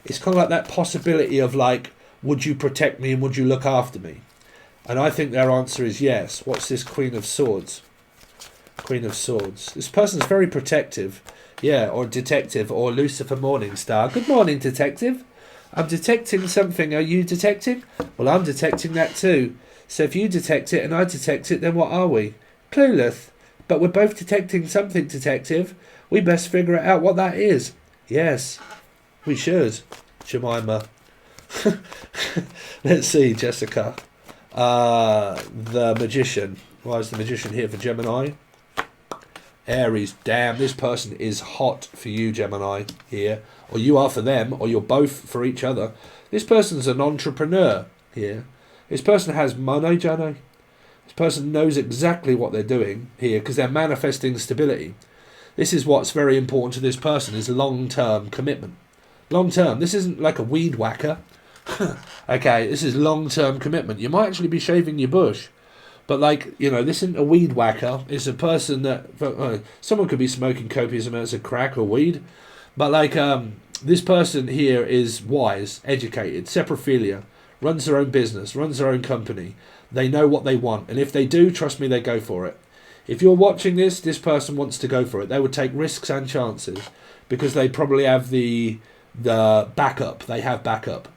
It's kind of like that possibility of like, would you protect me and would you look after me? And I think their answer is yes. What's this Queen of Swords? Queen of Swords. This person's very protective. Yeah, or detective or Lucifer Morningstar. Good morning, detective. I'm detecting something. Are you detecting? Well, I'm detecting that too. So if you detect it and I detect it, then what are we? Clueless. But we're both detecting something, detective. We best figure it out what that is. Yes, we should. Jemima. Let's see, Jessica. The Magician. Why is the Magician here for Gemini? Aries. Damn, this person is hot for you, Gemini, here. Or you are for them, or you're both for each other. This person's an entrepreneur here. This person has money, Jono. This person knows exactly what they're doing here because they're manifesting stability. This is what's very important to this person, is long-term commitment. Long-term. This isn't like a weed whacker. Okay, this is long-term commitment. You might actually be shaving your bush. But like, you know, this isn't a weed whacker. It's a person that... someone could be smoking copious amounts of crack or weed. But like, this person here is wise, educated, saprophilia. Runs their own business, runs their own company. They know what they want. And if they do, trust me, they go for it. If you're watching this person wants to go for it. They would take risks and chances because they probably have the backup. They have backup.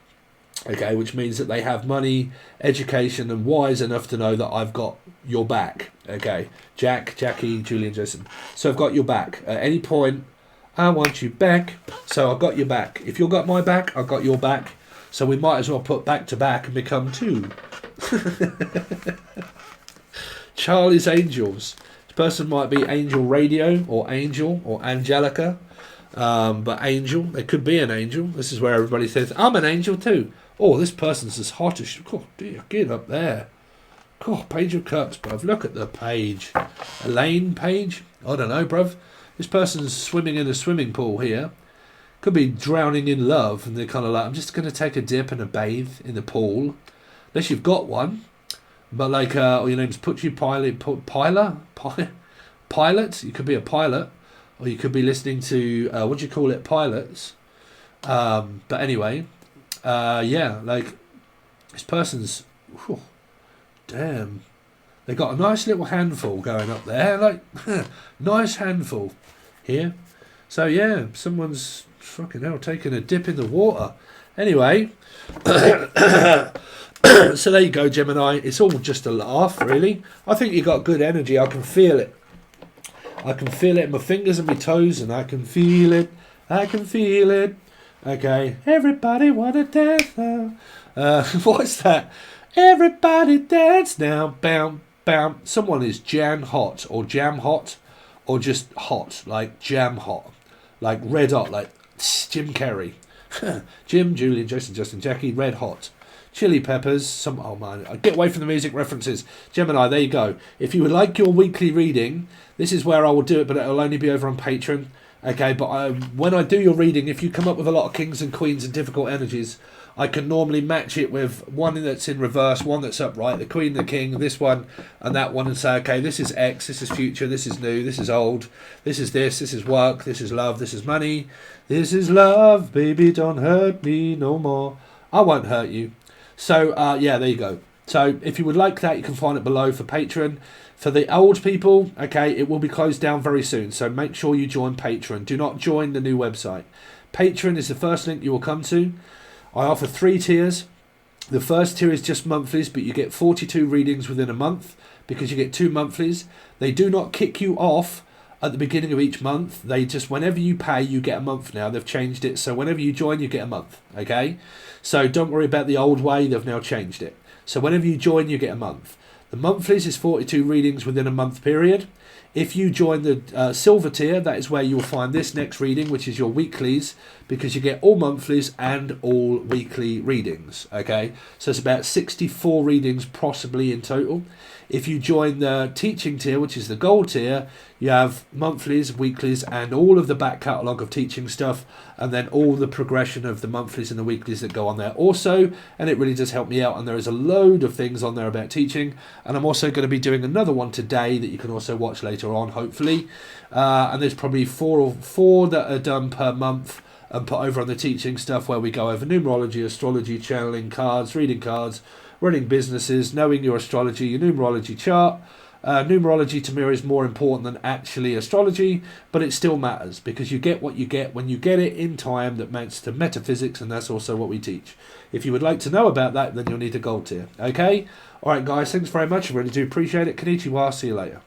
Okay, which means that they have money, education, and wise enough to know that I've got your back. Okay, Jack, Jackie, Julian, Jason. So I've got your back. At any point, I want you back. So I've got your back. If you've got my back, I've got your back. So we might as well put back to back and become 2. Charlie's Angels. This person might be Angel Radio or Angel or Angelica. But Angel, they could be an angel. This is where everybody says, I'm an angel too. Oh, this person's as hot as... Oh, dear, get up there. Oh, Page of Cups, bruv. Look at the page. Elaine Page? I don't know, bruv. This person's swimming in a swimming pool here. Could be drowning in love, and they're kind of like, I'm just going to take a dip and a bathe in the pool. Unless you've got one. But like, or your name's Putchy Pilot? You could be a pilot. Or you could be listening to, what do you call it, pilots. But anyway, yeah, like, this person's, whew, damn. They got a nice little handful going up there. Like, nice handful here. So yeah, someone's fucking hell taking a dip in the water. Anyway, so there you go, Gemini. It's all just a laugh, really. I think you got good energy. I can feel it. I can feel it in my fingers and my toes, and I can feel it. I can feel it. Okay, everybody wanna dance now. What's that? Everybody dance now. Bam, bam. Someone is jam hot, or just hot, like jam hot, like red hot, like Jim Carrey. Jim, Julian, Jason, Justin, Jackie, red hot. Chili peppers, oh man, get away from the music references. Gemini, there you go. If you would like your weekly reading, this is where I will do it, but it'll only be over on Patreon. Okay, but when I do your reading, if you come up with a lot of kings and queens and difficult energies, I can normally match it with one that's in reverse, one that's upright, the queen, the king, this one and that one, and say, okay, this is X, this is future, this is new, this is old, this is work, this is love, this is money, this is love, baby, don't hurt me no more. I won't hurt you. So, yeah, there you go. So, if you would like that, you can find it below for Patreon. For the old people, okay, it will be closed down very soon. So, make sure you join Patreon. Do not join the new website. Patreon is the first link you will come to. I offer 3 tiers. The first tier is just monthlies, but you get 42 readings within a month because you get 2 monthlies. They do not kick you off at the beginning of each month. They just, whenever you pay, you get a month now. They've changed it. So whenever you join, you get a month. Okay? So don't worry about the old way. They've now changed it. So whenever you join, you get a month. The monthlies is 42 readings within a month period. If you join the silver tier, that is where you will find this next reading, which is your weeklies, because you get all monthlies and all weekly readings. Okay? So it's about 64 readings possibly in total. If you join the teaching tier, which is the gold tier, you have monthlies, weeklies, and all of the back catalogue of teaching stuff, and then all the progression of the monthlies and the weeklies that go on there also, and it really does help me out, and there is a load of things on there about teaching, and I'm also going to be doing another one today that you can also watch later on, hopefully, and there's probably four that are done per month, and put over on the teaching stuff where we go over numerology, astrology, channeling cards, reading cards, running businesses, knowing your astrology, your numerology chart. Numerology to me is more important than actually astrology, but it still matters because you get what you get when you get it in time. That matches to metaphysics, and that's also what we teach. If you would like to know about that, then you'll need a gold tier. Okay? Alright guys, thanks very much. I really do appreciate it. Konnichiwa, see you later.